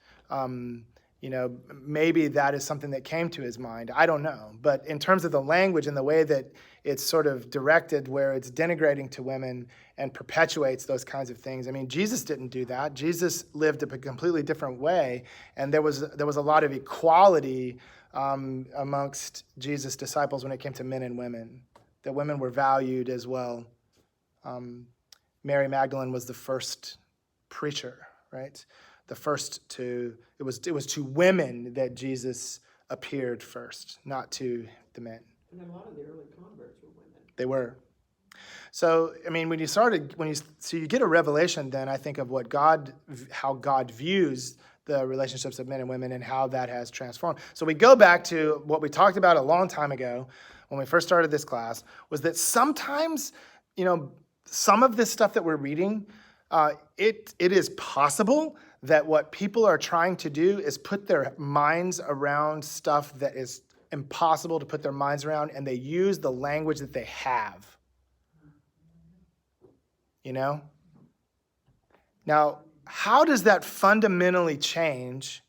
A: Maybe that is something that came to his mind. I don't know. But in terms of the language and the way that it's sort of directed, where it's denigrating to women and perpetuates those kinds of things. I mean, Jesus didn't do that. Jesus lived a completely different way, and there was a lot of equality amongst Jesus' disciples when it came to men and women, that women were valued as well. Mary Magdalene was the first preacher, right? The first it was to women that Jesus appeared first, not to the men.
B: And a lot of the early converts were women.
A: They were. So, I mean, so you get a revelation then, I think, of how God views the relationships of men and women and how that has transformed. So we go back to what we talked about a long time ago when we first started this class, was that sometimes, some of this stuff that we're reading, it is possible that what people are trying to do is put their minds around stuff that is impossible to put their minds around, and they use the language that they have. Now, how does that fundamentally change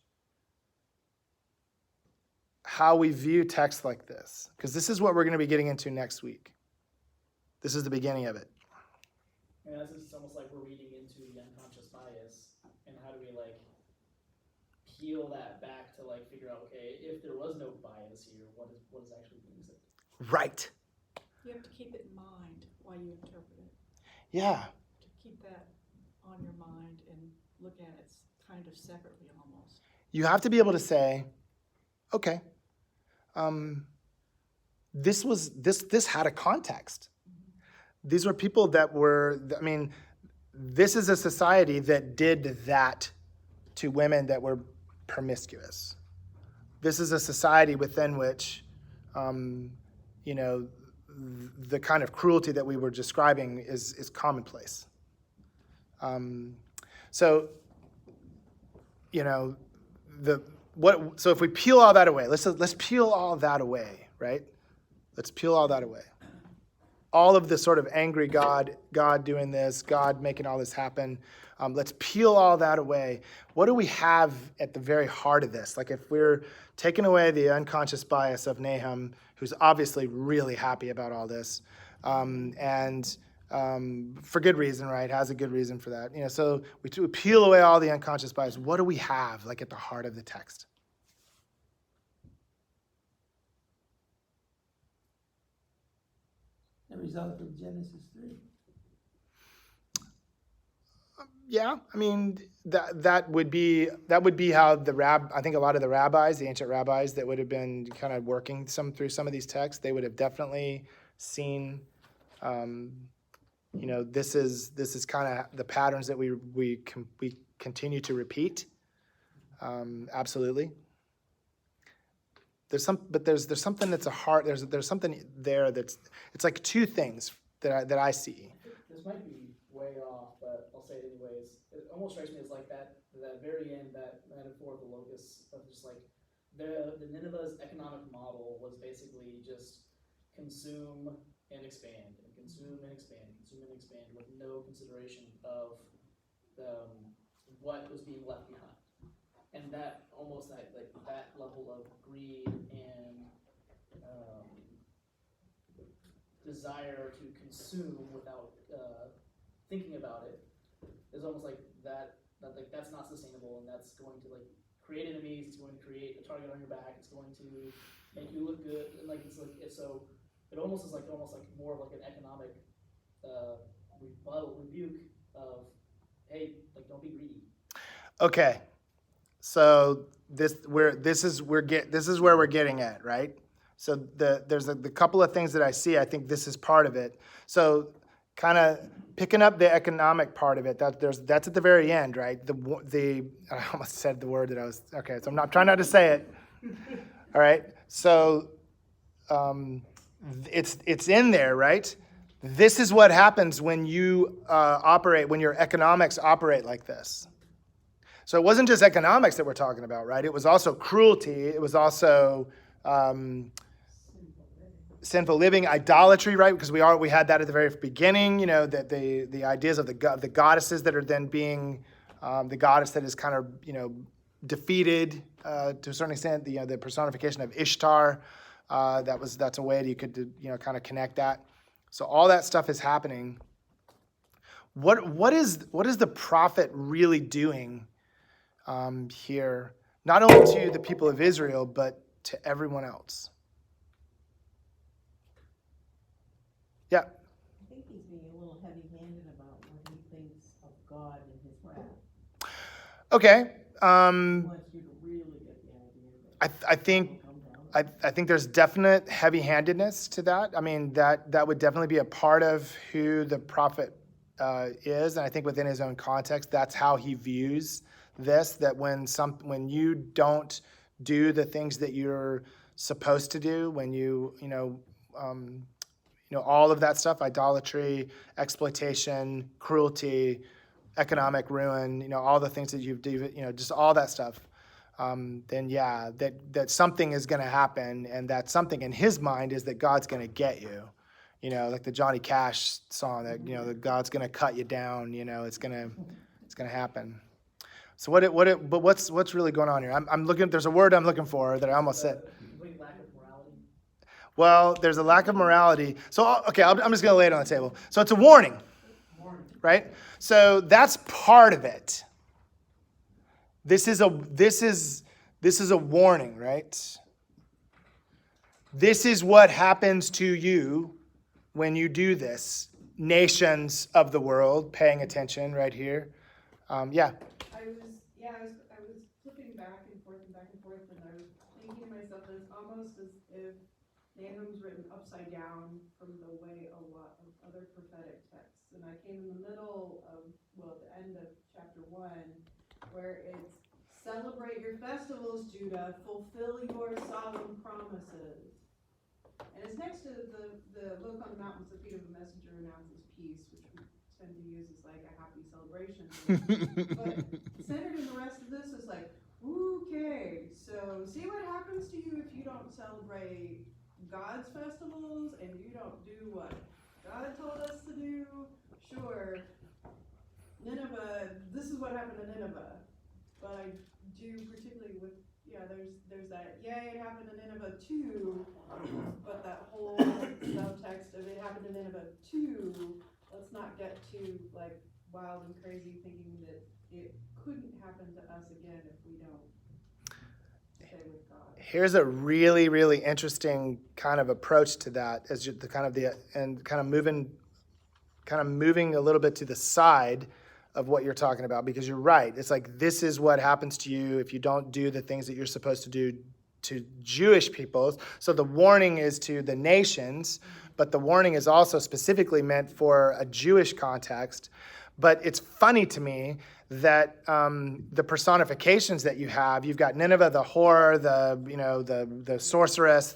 A: how we view texts like this? Because this is what we're going to be getting into next week. This is the beginning of it.
I: And it's almost like we're reading into the unconscious bias, and how do we peel that back to figure out, okay, if there was no bias here, what is actually being said?
A: Right.
H: You have to keep it in mind while you interpret it,
A: Yeah.
H: to keep that on your mind and look at it kind of separately almost.
A: You have to be able to say, okay, this had a context. These were people that were, this is a society that did that to women that were promiscuous. This is a society within which, the kind of cruelty that we were describing is commonplace. So if we peel all that away, let's peel all that away, right? Let's peel all that away. All of the sort of angry God doing this, God making all this happen. Let's peel all that away. What do we have at the very heart of this? If we're taking away the unconscious bias of Nahum, who's obviously really happy about all this, and for good reason, right? Has a good reason for that. So we peel away all the unconscious bias. What do we have at the heart of the text?
E: The result of Genesis 3.
A: Yeah, that would be how I think a lot of the ancient rabbis that would have been kind of working through some of these texts, they would have definitely seen, this is kind of the patterns that we continue to repeat. Absolutely. there's something that's a heart. There's something there it's like two things that I see.
I: This might be way off, but I'll say it anyways. It almost strikes me as like that very end, that metaphor of the locusts, of just like the Nineveh's economic model was basically just consume and expand, and consume and expand, consume and expand, with no consideration of what was being left behind. And that almost that level of greed and desire to consume without thinking about it is almost like that's not sustainable, and that's going to like create enemies. It's going to create a target on your back. It's going to make you look good, and like it almost is like more of like an economic rebuke of, hey, like, don't be greedy.
A: Okay, so this is where we're getting at, right? So there's the couple of things that I see. I think this is part of it. So kind of picking up the economic part of it. That's at the very end, right? I almost said the word that I was okay. So I'm trying not to say it. All right. So it's in there, right? This is what happens when you when your economics operate like this. So it wasn't just economics that we're talking about, right? It was also cruelty. It was also sinful living, idolatry, right? Because we had that at the very beginning. You know, that the ideas of the goddesses that are then being the goddess that is kind of defeated to a certain extent. The personification of Ishtar. That's a way that you could kind of connect that. So all that stuff is happening. What is the prophet really doing here? Not only to the people of Israel, but to everyone else. Yeah.
C: I think he's being a little heavy-handed about what he thinks of God and his wrath.
A: Okay.
C: He wants you to really get the idea that
A: I think I think there's definite heavy-handedness to that. I mean, that would definitely be a part of who the prophet is, and I think within his own context, that's how he views this. That when you don't do the things that you're supposed to do, when you all of that stuff, idolatry, exploitation, cruelty, economic ruin, all the things that you've just all that stuff. Then yeah, that something is going to happen, and that something in his mind is that God's going to get you, like the Johnny Cash song that that God's going to cut you down, it's going to happen. So what's really going on here? I'm looking. There's a word I'm looking for that I almost said.
I: Lack of morality.
A: Well, there's a lack of morality. So okay, I'm just going to lay it on the table. So it's a warning, right? So that's part of it. This is a warning, right? This is what happens to you when you do this. Nations of the world, paying attention right here. Yeah.
D: I was flipping back and forth, and I was thinking to myself that it's almost as if Nahum's written upside down from the way a lot of other prophetic texts. And I came in the middle of, the end of chapter 1, where it's celebrate your festivals, Judah, fulfill your solemn promises. And it's next to the look on the mountains, the feet of a messenger announces peace, which we tend to use as like a happy celebration. But centered in the rest of this is like, okay, so see what happens to you if you don't celebrate God's festivals and you don't do what God told us to do? Sure, Nineveh, this is what happened to Nineveh. But I do particularly with, there's that, it happened to Nineveh too, but that whole subtext of it happened to Nineveh too, let's not get too like wild and crazy thinking that it couldn't happen to us again if we don't stay with God.
A: Here's a really, really interesting kind of approach to that, as moving a little bit to the side of what you're talking about, because you're right. It's like, this is what happens to you if you don't do the things that you're supposed to do to Jewish peoples. So the warning is to the nations, but the warning is also specifically meant for a Jewish context. But it's funny to me that the personifications that you have, you've got Nineveh, the whore, the sorceress,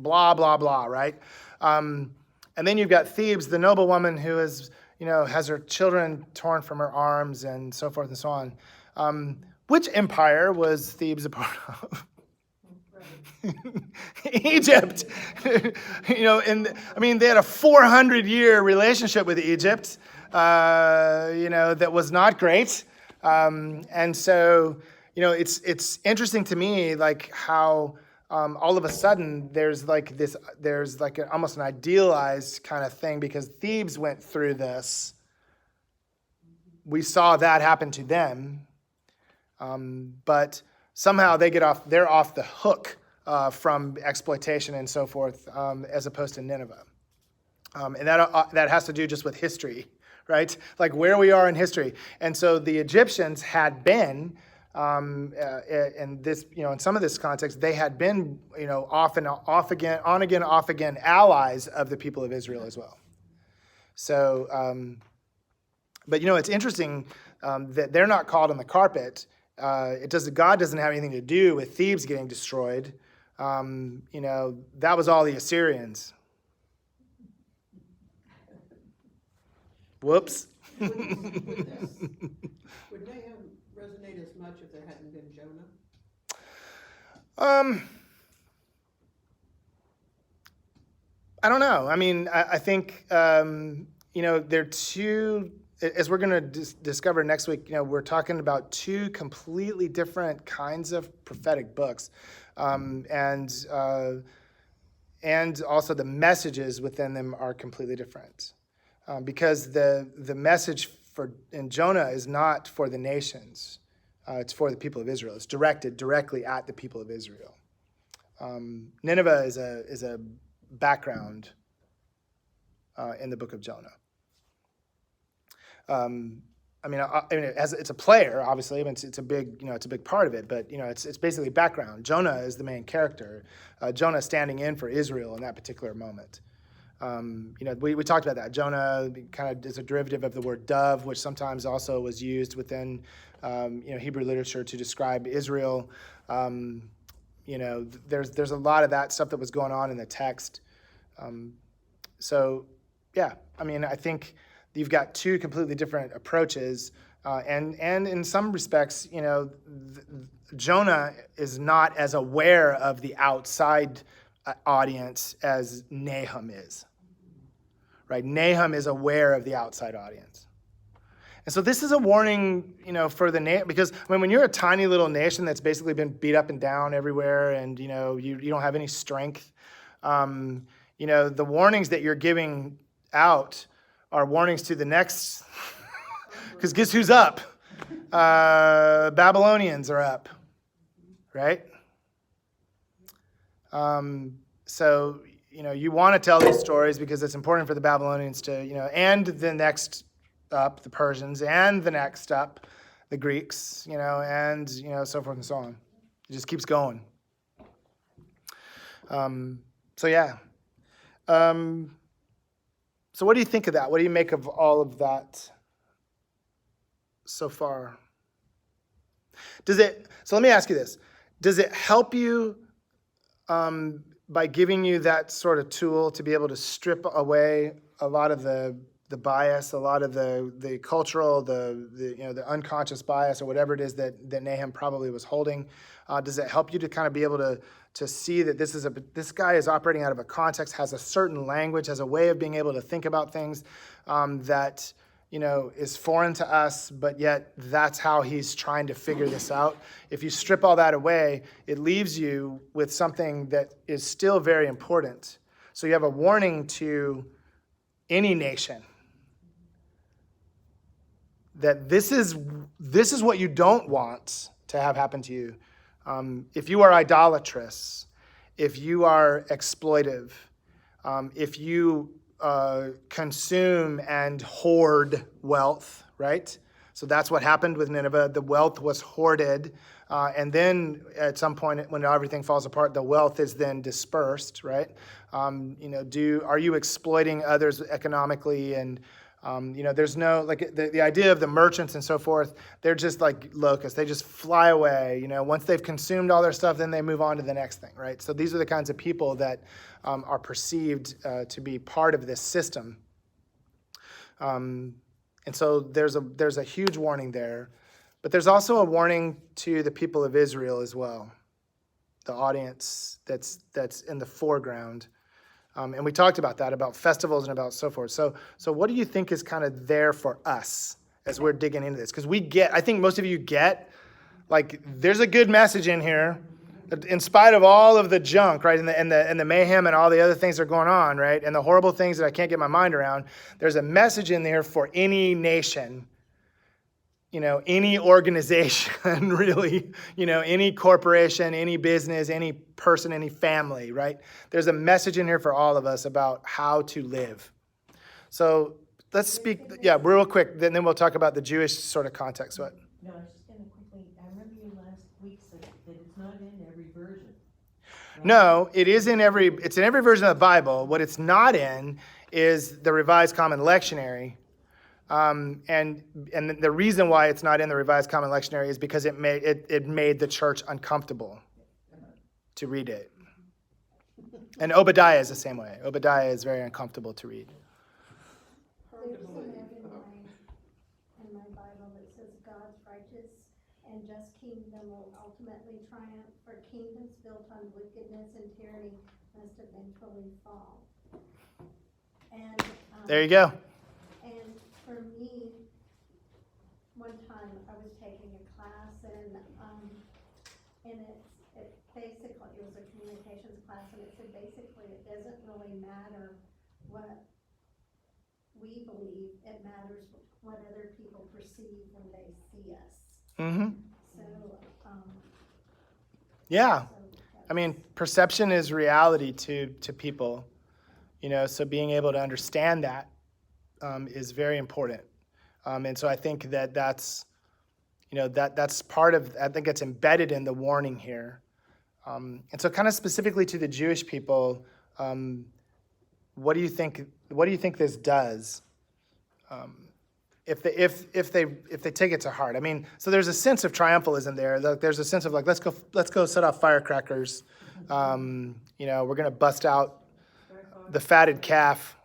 A: blah blah blah, right? And then you've got Thebes, the noble woman who is, has her children torn from her arms and so forth and so on. Which empire was Thebes a part of? Egypt. They had a 400-year relationship with Egypt, that was not great. And so, it's interesting to me, like how all of a sudden there's almost an idealized kind of thing because Thebes went through this. We saw that happen to them, but somehow they're off the hook from exploitation and so forth, as opposed to Nineveh. And that has to do just with history, right? Like where we are in history. And so the Egyptians had been, in this, in some of this context, they had been, off again allies of the people of Israel as well. So, but it's interesting that they're not called on the carpet. God doesn't have anything to do with Thebes getting destroyed. That was all the Assyrians. Whoops.
B: Would Nahum resonate as much if there hadn't been Jonah?
A: I don't know. I mean, I think, they're two, as we're going to discover next week, we're talking about two completely different kinds of prophetic books. And also the messages within them are completely different. Because the message in Jonah is not for the nations. It's for the people of Israel. It's directed directly at the people of Israel. Nineveh is a background in the book of Jonah. It's a player, obviously. It's a big part of it. But it's basically background. Jonah is the main character. Jonah standing in for Israel in that particular moment. We talked about that. Jonah kind of is a derivative of the word dove, which sometimes also was used within Hebrew literature to describe Israel. There's a lot of that stuff that was going on in the text. I think you've got two completely different approaches, and in some respects, Jonah is not as aware of the outside audience as Nahum is. Right? Nahum is aware of the outside audience. And so this is a warning, for the because when you're a tiny little nation that's basically been beat up and down everywhere, and you don't have any strength, the warnings that you're giving out are warnings to the next. Because guess who's up? Babylonians are up, right? So you want to tell these stories because it's important for the Babylonians to, and the next up, the Persians, and the next up, the Greeks, and, so forth and so on. It just keeps going. So what do you think of that? What do you make of all of that so far? So let me ask you this. Does it help you by giving you that sort of tool to be able to strip away a lot of the bias, a lot of the cultural, the unconscious bias or whatever it is that Nahum probably was holding? Does it help you to kind of be able to see that this guy is operating out of a context, has a certain language, has a way of being able to think about things that is foreign to us, but yet that's how he's trying to figure this out? If you strip all that away, it leaves you with something that is still very important. So you have a warning to any nation that this is what you don't want to have happen to you. If you are idolatrous, if you are exploitive, if you consume and hoard wealth, right? So that's what happened with Nineveh. The wealth was hoarded, and then at some point when everything falls apart, the wealth is then dispersed, right? Are you exploiting others economically and There's no, like, the idea of the merchants and so forth, they're just like locusts. They just fly away. Once they've consumed all their stuff, then they move on to the next thing, right? So these are the kinds of people that are perceived to be part of this system. And so there's a huge warning there. But there's also a warning to the people of Israel as well, the audience that's in the foreground. And we talked about that, about festivals and about so forth. So what do you think is kind of there for us as we're digging into this? Because I think most of you get, like, there's a good message in here, in spite of all of the junk, right, and the mayhem and all the other things that are going on, right, and the horrible things that I can't get my mind around. There's a message in there for any nation, any organization, really, any corporation, any business, any person, any family, right? There's a message in here for all of us about how to live. So let's speak, real quick, then we'll talk about the Jewish sort of context. What?
C: No, I was just gonna quickly, I remember you last week said that it's not in every version. Right?
A: No, it's in every version of the Bible. What it's not in is the Revised Common Lectionary. And the reason why it's not in the Revised Common Lectionary is because it made the church uncomfortable to read it. And Obadiah is the same way. Obadiah is very uncomfortable to read.
J: There's something in my Bible that says God's righteous and just kingdom will ultimately triumph, for kingdoms built on wickedness and tyranny must eventually fall. And
A: There you go.
J: And for me, one time I was taking a class and it basically, it was a communications class, and it said basically it doesn't really matter what we believe, it matters what other people perceive when they see us.
A: Mm-hmm.
J: So,
A: Yeah.
J: so
A: I mean, perception is reality to people, so being able to understand that is very important. And so I think that's part of, I think it's embedded in the warning here. And so kind of specifically to the Jewish people, what do you think this does? If they take it to heart. I mean, so there's a sense of triumphalism there. There's a sense of like, let's go set off firecrackers. We're gonna bust out the fatted calf,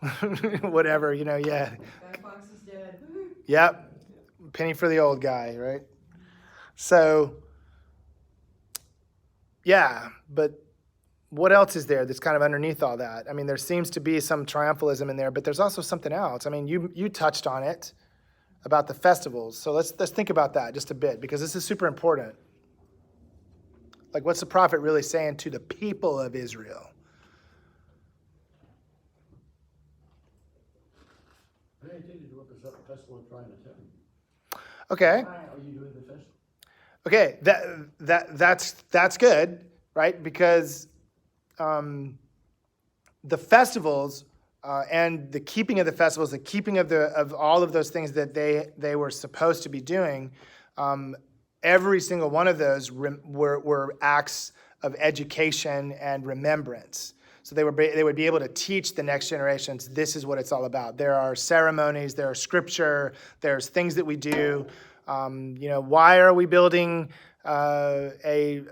A: whatever, yeah.
B: That fox is dead.
A: Yep. Penny for the old guy, right? So, yeah, but what else is there that's kind of underneath all that? I mean, there seems to be some triumphalism in there, but there's also something else. I mean, you touched on it about the festivals. So let's think about that just a bit, because this is super important. Like, what's the prophet really saying to the people of Israel?
F: It ain't anything to do with the festival of trying to tell you.
A: Okay.
F: Why are you doing the festival?
A: Okay, that's good, right? Because the festivals and the keeping of the festivals, the keeping of all of those things that they were supposed to be doing, every single one of those were acts of education and remembrance. So they would be able to teach the next generations, this is what it's all about. There are ceremonies, there are scripture, there's things that we do. Why are we building a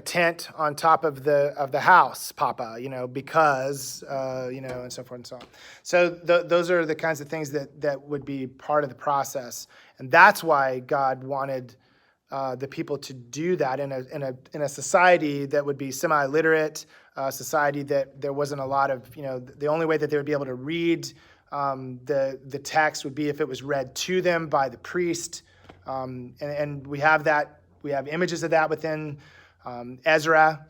A: tent on top of the house, Papa? Because and so forth and so on. So those are the kinds of things that would be part of the process, and that's why God wanted the people to do that in a society that would be semi-literate, society that there wasn't a lot of the only way that they would be able to read the text would be if it was read to them by the priest, and we have that. We have images of that within Ezra,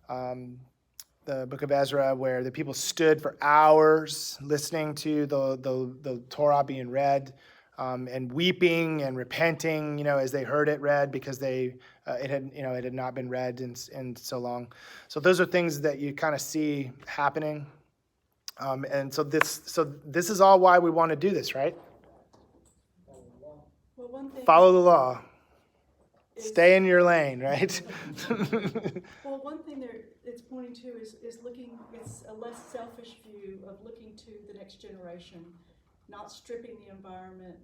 A: the book of Ezra, where the people stood for hours listening to the Torah being read, and weeping and repenting, as they heard it read, because it had not been read in so long. So those are things that you kind of see happening. And so this is all why we want to do this, right?
H: Well, one thing.
A: Follow the law. Stay in your lane, right?
H: Well, one thing it's pointing to is looking, it's a less selfish view of looking to the next generation not stripping the environment,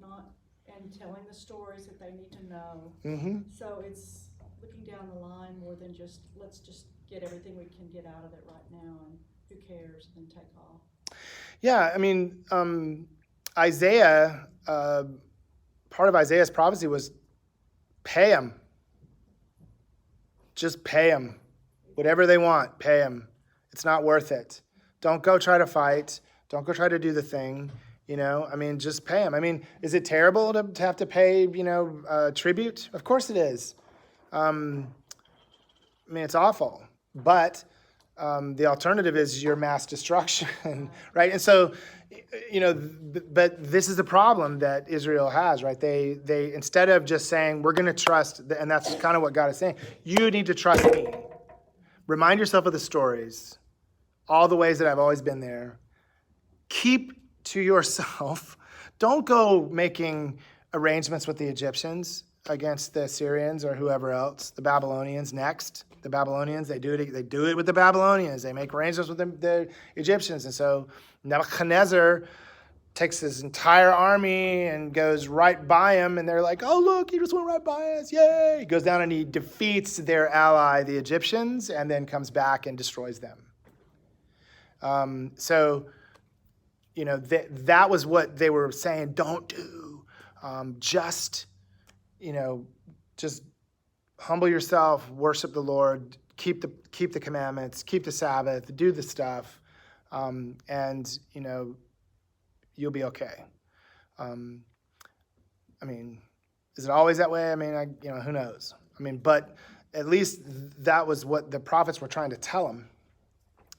H: and telling the stories that they need to know.
A: Mm-hmm.
H: So it's looking down the line more than just, let's just get everything we can get out of it right now, and who cares, and take off.
A: Yeah, I mean, Isaiah, part of Isaiah's prophecy was pay them. Just pay them. Whatever they want, pay them. It's not worth it. Don't go try to fight. Don't go try to do the thing. I mean, just pay them. I mean, is it terrible to have to pay, tribute? Of course it is. I mean, it's awful. But the alternative is your mass destruction, right? And so, but this is the problem that Israel has, right? They instead of just saying, we're going to trust, and that's kind of what God is saying, you need to trust me. Remind yourself of the stories, all the ways that I've always been there. Keep to yourself. Don't go making arrangements with the Egyptians against the Assyrians or whoever else. The Babylonians next. The Babylonians, they do it with the Babylonians. They make arrangements with the Egyptians. And so Nebuchadnezzar takes his entire army and goes right by him, and they're like, oh, look, he just went right by us, yay! He goes down and he defeats their ally, the Egyptians, and then comes back and destroys them. That was what they were saying, don't do. Just humble yourself, worship the Lord, keep the commandments, keep the Sabbath, do the stuff, and you'll be okay. I mean, is it always that way? I mean, who knows? I mean, but at least that was what the prophets were trying to tell them,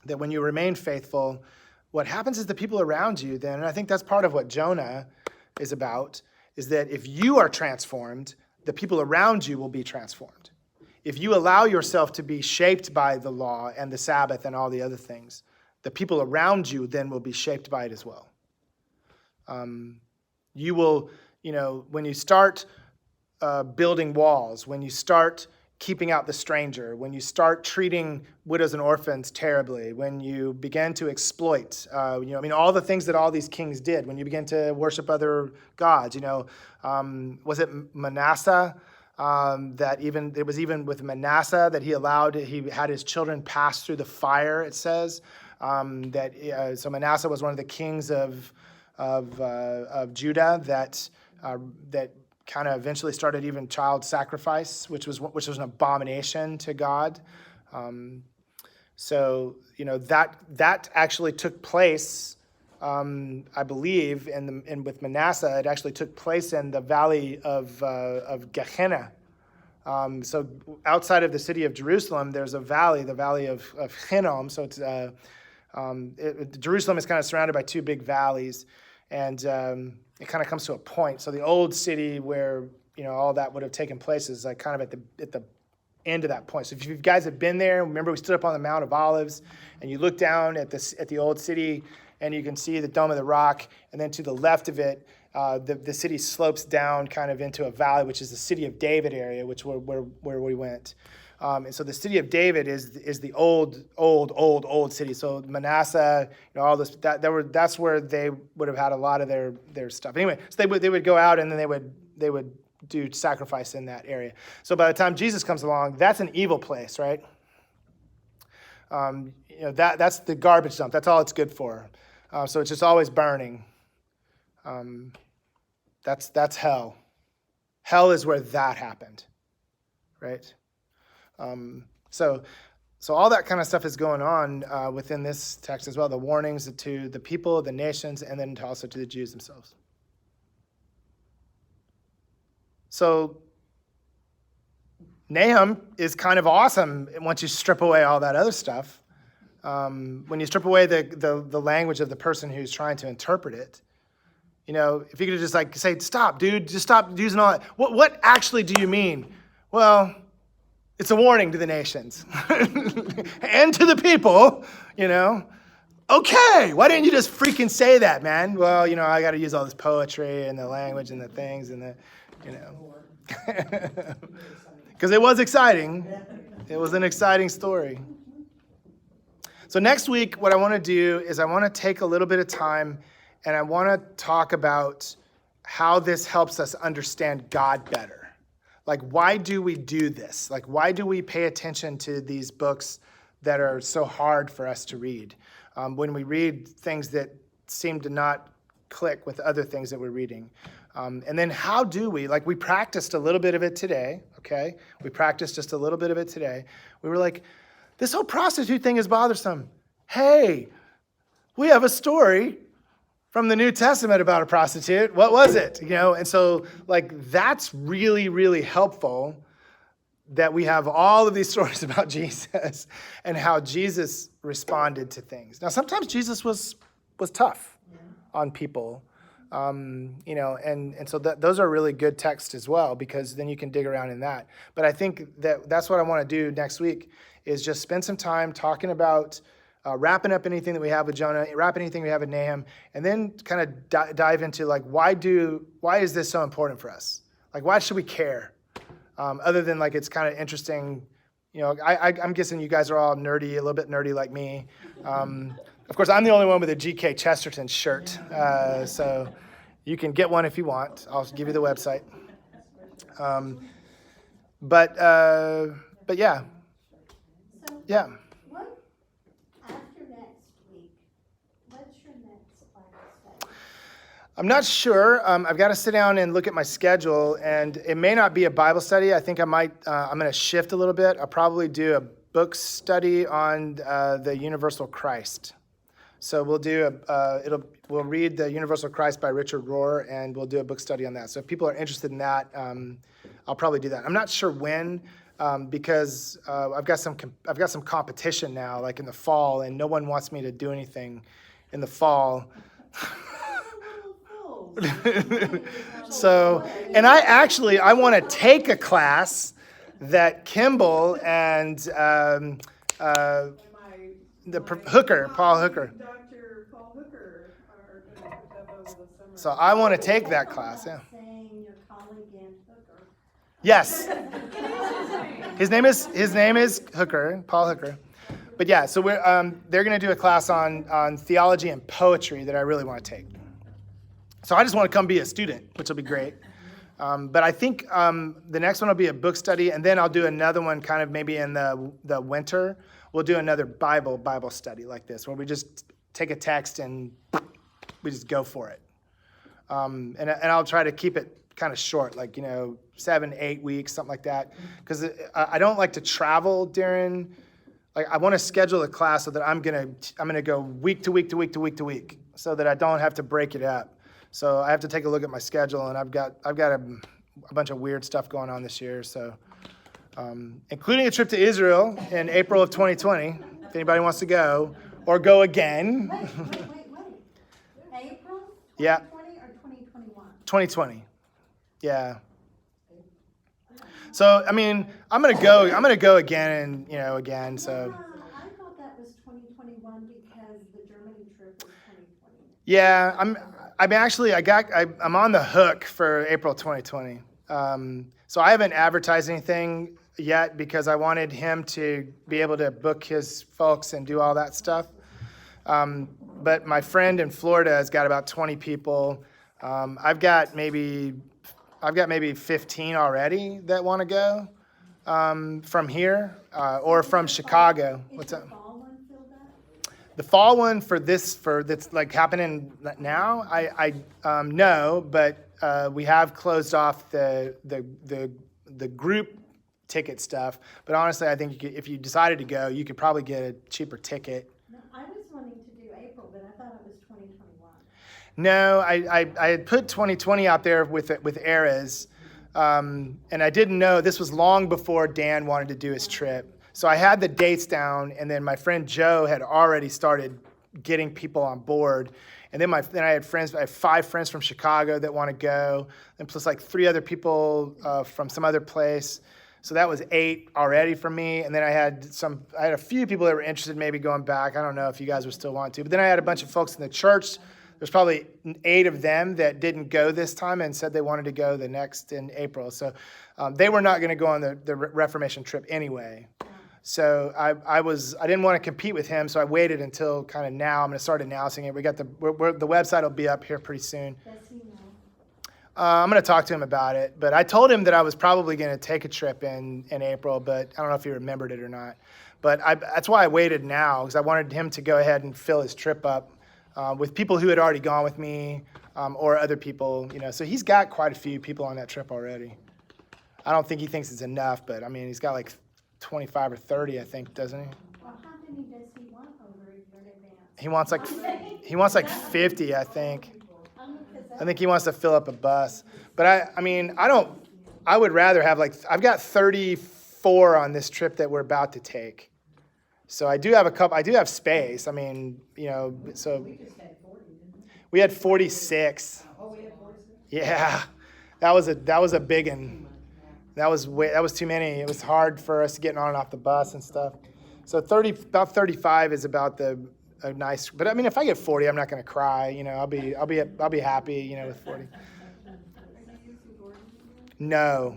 A: that when you remain faithful, what happens is the people around you then, and I think that's part of what Jonah is about, is that if you are transformed, the people around you will be transformed. If you allow yourself to be shaped by the law and the Sabbath and all the other things, the people around you then will be shaped by it as well. You will, when you start building walls, when you start keeping out the stranger, when you start treating widows and orphans terribly, when you begin to exploit, all the things that all these kings did, when you begin to worship other gods, was it Manasseh? It was even with Manasseh that he had his children pass through the fire, it says. So Manasseh was one of the kings of Judah that kind of eventually started even child sacrifice, which was an abomination to God. That actually took place, I believe, with Manasseh. It actually took place in the valley of Gehenna. So outside of the city of Jerusalem, there's a valley, the valley of Hinnom. So it's Jerusalem is kind of surrounded by two big valleys, and it kind of comes to a point. So the old city where all that would have taken place is like kind of at the end of that point. So if you guys have been there, remember we stood up on the Mount of Olives, and you look down at the old city, and you can see the Dome of the Rock, and then to the left of it, the city slopes down kind of into a valley, which is the City of David area, which where we went. And so the City of David is the old city. So Manasseh, all this that's where they would have had a lot of their stuff. Anyway, so they would go out, and then they would do sacrifice in that area. So by the time Jesus comes along, that's an evil place, right? That's the garbage dump. That's all it's good for. So it's just always burning. That's hell. Hell is where that happened, right? So all that kind of stuff is going on within this text as well. The warnings to the people, the nations, and then also to the Jews themselves. So Nahum is kind of awesome once you strip away all that other stuff. When you strip away the language of the person who's trying to interpret it. If you could just say, stop, dude, just stop using all that. What actually do you mean? Well, it's a warning to the nations and to the people, Okay, why didn't you just freaking say that, man? Well, I got to use all this poetry and the language and the things and the, because it was exciting. It was an exciting story. So next week, what I want to do is I want to take a little bit of time and I want to talk about how this helps us understand God better. Like, why do we do this? Like, why do we pay attention to these books that are so hard for us to read? When we read things that seem to not click with other things that we're reading. And then how do we, like, we practiced a little bit of it today, okay? We practiced just a little bit of it today. We were like, this whole prostitute thing is bothersome. Hey, we have a story from the New Testament about a prostitute. What was it? You know, and so like that's really, really helpful that we have all of these stories about Jesus and how Jesus responded to things. Now, sometimes Jesus was tough on people, you know, and so those are really good texts as well, because then you can dig around in that. But I think that's what I want to do next week is just spend some time talking about wrapping up anything that we have with Jonah, wrapping anything we have with Nahum, and then kind of dive into like, why is this so important for us? Like, why should we care? Other than like, it's kind of interesting, you know, I'm guessing you guys are all nerdy, a little bit nerdy like me. Of course, I'm the only one with a G.K. Chesterton shirt, so you can get one if you want. I'll give you the website. But yeah.
J: So,
A: Yeah.
J: what, after next week, what's your next Bible study?
A: I'm not sure. I've got to sit down and look at my schedule, and it may not be a Bible study. I think I might. I'm going to shift a little bit. I'll probably do a book study on the Universal Christ. So we'll do we'll read the Universal Christ by Richard Rohr, and we'll do a book study on that. So if people are interested in that, I'll probably do that. I'm not sure when, because I've got some competition now, like in the fall, and no one wants me to do anything in the fall. So, and I want to take a class that Kimball and Hooker, Paul Hooker.
D: Dr. Paul Hooker are going to put that over the summer.
A: So I want to take that class, yeah.
J: Saying your colleague and Hooker.
A: Yes. His name is Hooker, Paul Hooker. But yeah, so they're going to do a class on theology and poetry that I really want to take. So I just want to come be a student, which will be great. But I think the next one will be a book study, and then I'll do another one kind of maybe in the winter. We'll do another Bible study like this, where we just take a text and we just go for it. And I'll try to keep it kind of short, like, 7-8 weeks, something like that. Because I don't like to travel during, like, I want to schedule a class so that I'm gonna go week to week to week to week to week, so that I don't have to break it up. So I have to take a look at my schedule, and I've got a bunch of weird stuff going on this year. So, including a trip to Israel in April of 2020, if anybody wants to go or go again.
J: Wait. April
A: Yeah.
J: 2020 or 2021?
A: 2020. Yeah. So I mean, I'm gonna go again and again. So.
J: I thought that was 2021 because the Germany trip was 2020.
A: Yeah, I'm on the hook for April 2020. So I haven't advertised anything yet because I wanted him to be able to book his folks and do all that stuff. But my friend in Florida has got about 20 people. I've got maybe 15 already that want to go from here or from Chicago. What's up?
J: Is the fall one filled up?
A: The fall one for that's like happening now, I no, but we have closed off the group ticket stuff. But honestly, I think if you decided to go, you could probably get a cheaper ticket.
J: No, I was wanting to do April, but I thought it was 2021.
A: No, I had put 2020 out there with Erez, and I didn't know this was long before Dan wanted to do his trip. So I had the dates down, and then my friend Joe had already started getting people on board. And then I have 5 friends from Chicago that want to go, and plus like 3 other people from some other place. So that was 8 already for me. And then I had a few people that were interested maybe going back. I don't know if you guys would still want to. But then I had a bunch of folks in the church. There's probably 8 of them that didn't go this time and said they wanted to go the next in April. So they were not going to go on the Reformation trip anyway. So I didn't want to compete with him, so I waited until kind of now. I'm going to start announcing it. We got the website will be up here pretty soon.
J: Does he know?
A: I'm going to talk to him about it, but I told him that I was probably going to take a trip in April, but I don't know if he remembered it or not. But that's why I waited now, because I wanted him to go ahead and fill his trip up with people who had already gone with me or other people, So he's got quite a few people on that trip already. I don't think he thinks it's enough, but I mean, he's got like 25 or 30, I think, doesn't he?
J: Well, how many does he want over a year in advance?
A: He wants like 50, I think. I think he wants to fill up a bus. But I would rather have I've got 34 on this trip that we're about to take. So I do have space. I mean, so
B: We just had 40, didn't we?
A: we had 46.
B: Oh, we had 46?
A: Yeah. That was a big one. That was too many. It was hard for us getting on and off the bus and stuff. So about 35 is about a nice. But I mean, if I get 40, I'm not going to cry. I'll be happy. With 40. No.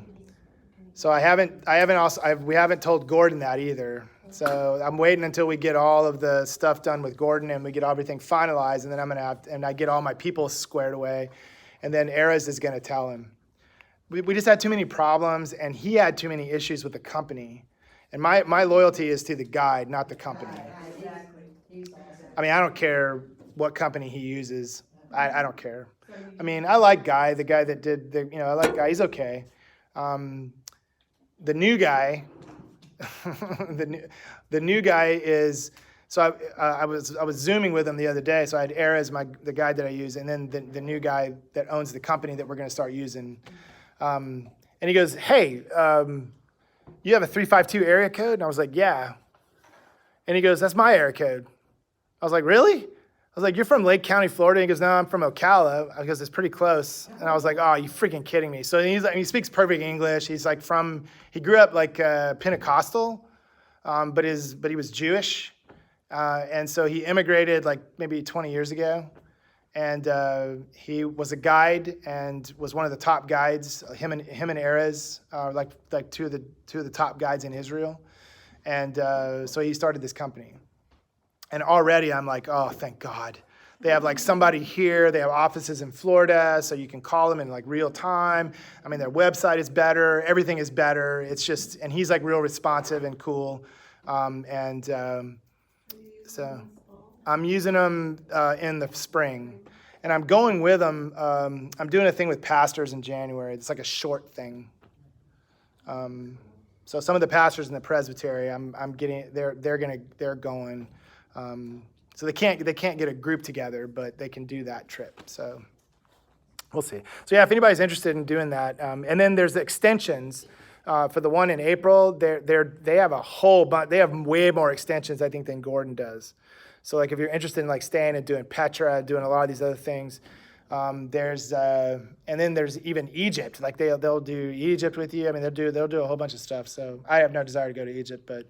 A: So we haven't told Gordon that either. So I'm waiting until we get all of the stuff done with Gordon and we get everything finalized, and then I'm gonna and I get all my people squared away, and then Erez is gonna tell him. We just had too many problems, and he had too many issues with the company. And my loyalty is to the guide, not the company.
B: Exactly. He's awesome.
A: I mean, I don't care what company he uses. I don't care. I mean, I like Guy, the guy that did I like Guy. He's okay. The new guy, the new guy is. So I was Zooming with him the other day. So I had Erez, the guy that I use, and then the new guy that owns the company that we're going to start using. And he goes, "Hey, you have a 352 area code?" And I was like, "Yeah." And he goes, "That's my area code." I was like, "Really?" I was like, "You're from Lake County, Florida?" He goes, "No, I'm from Ocala." I goes, "It's pretty close." And I was like, "Oh, you freaking kidding me?" So he speaks perfect English. He's like he grew up like Pentecostal, but he was Jewish. And so he immigrated like maybe 20 years ago. And he was a guide and was one of the top guides. Him and Erez, like two of the top guides in Israel. And so he started this company. And already I'm like, oh, thank God. They have like somebody here. They have offices in Florida, so you can call them in like real time. I mean, their website is better. Everything is better. It's just, and he's like real responsive and cool. So I'm using them in the spring. And I'm going with them. I'm doing a thing with pastors in January. It's like a short thing. So some of the pastors in the presbytery, I'm getting, they're going. So they can't get a group together, but they can do that trip. So we'll see. So yeah, if anybody's interested in doing that, and then there's the extensions for the one in April. They have a whole bunch. They have way more extensions, I think, than Gordon does. So like if you're interested in like staying and doing Petra, doing a lot of these other things, and then there's even Egypt. Like they'll do Egypt with you. I mean they'll do a whole bunch of stuff. So I have no desire to go to Egypt, but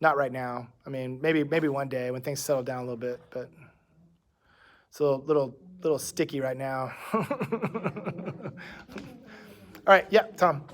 A: not right now. I mean maybe one day when things settle down a little bit, but it's a little sticky right now. All right, yeah, Tom.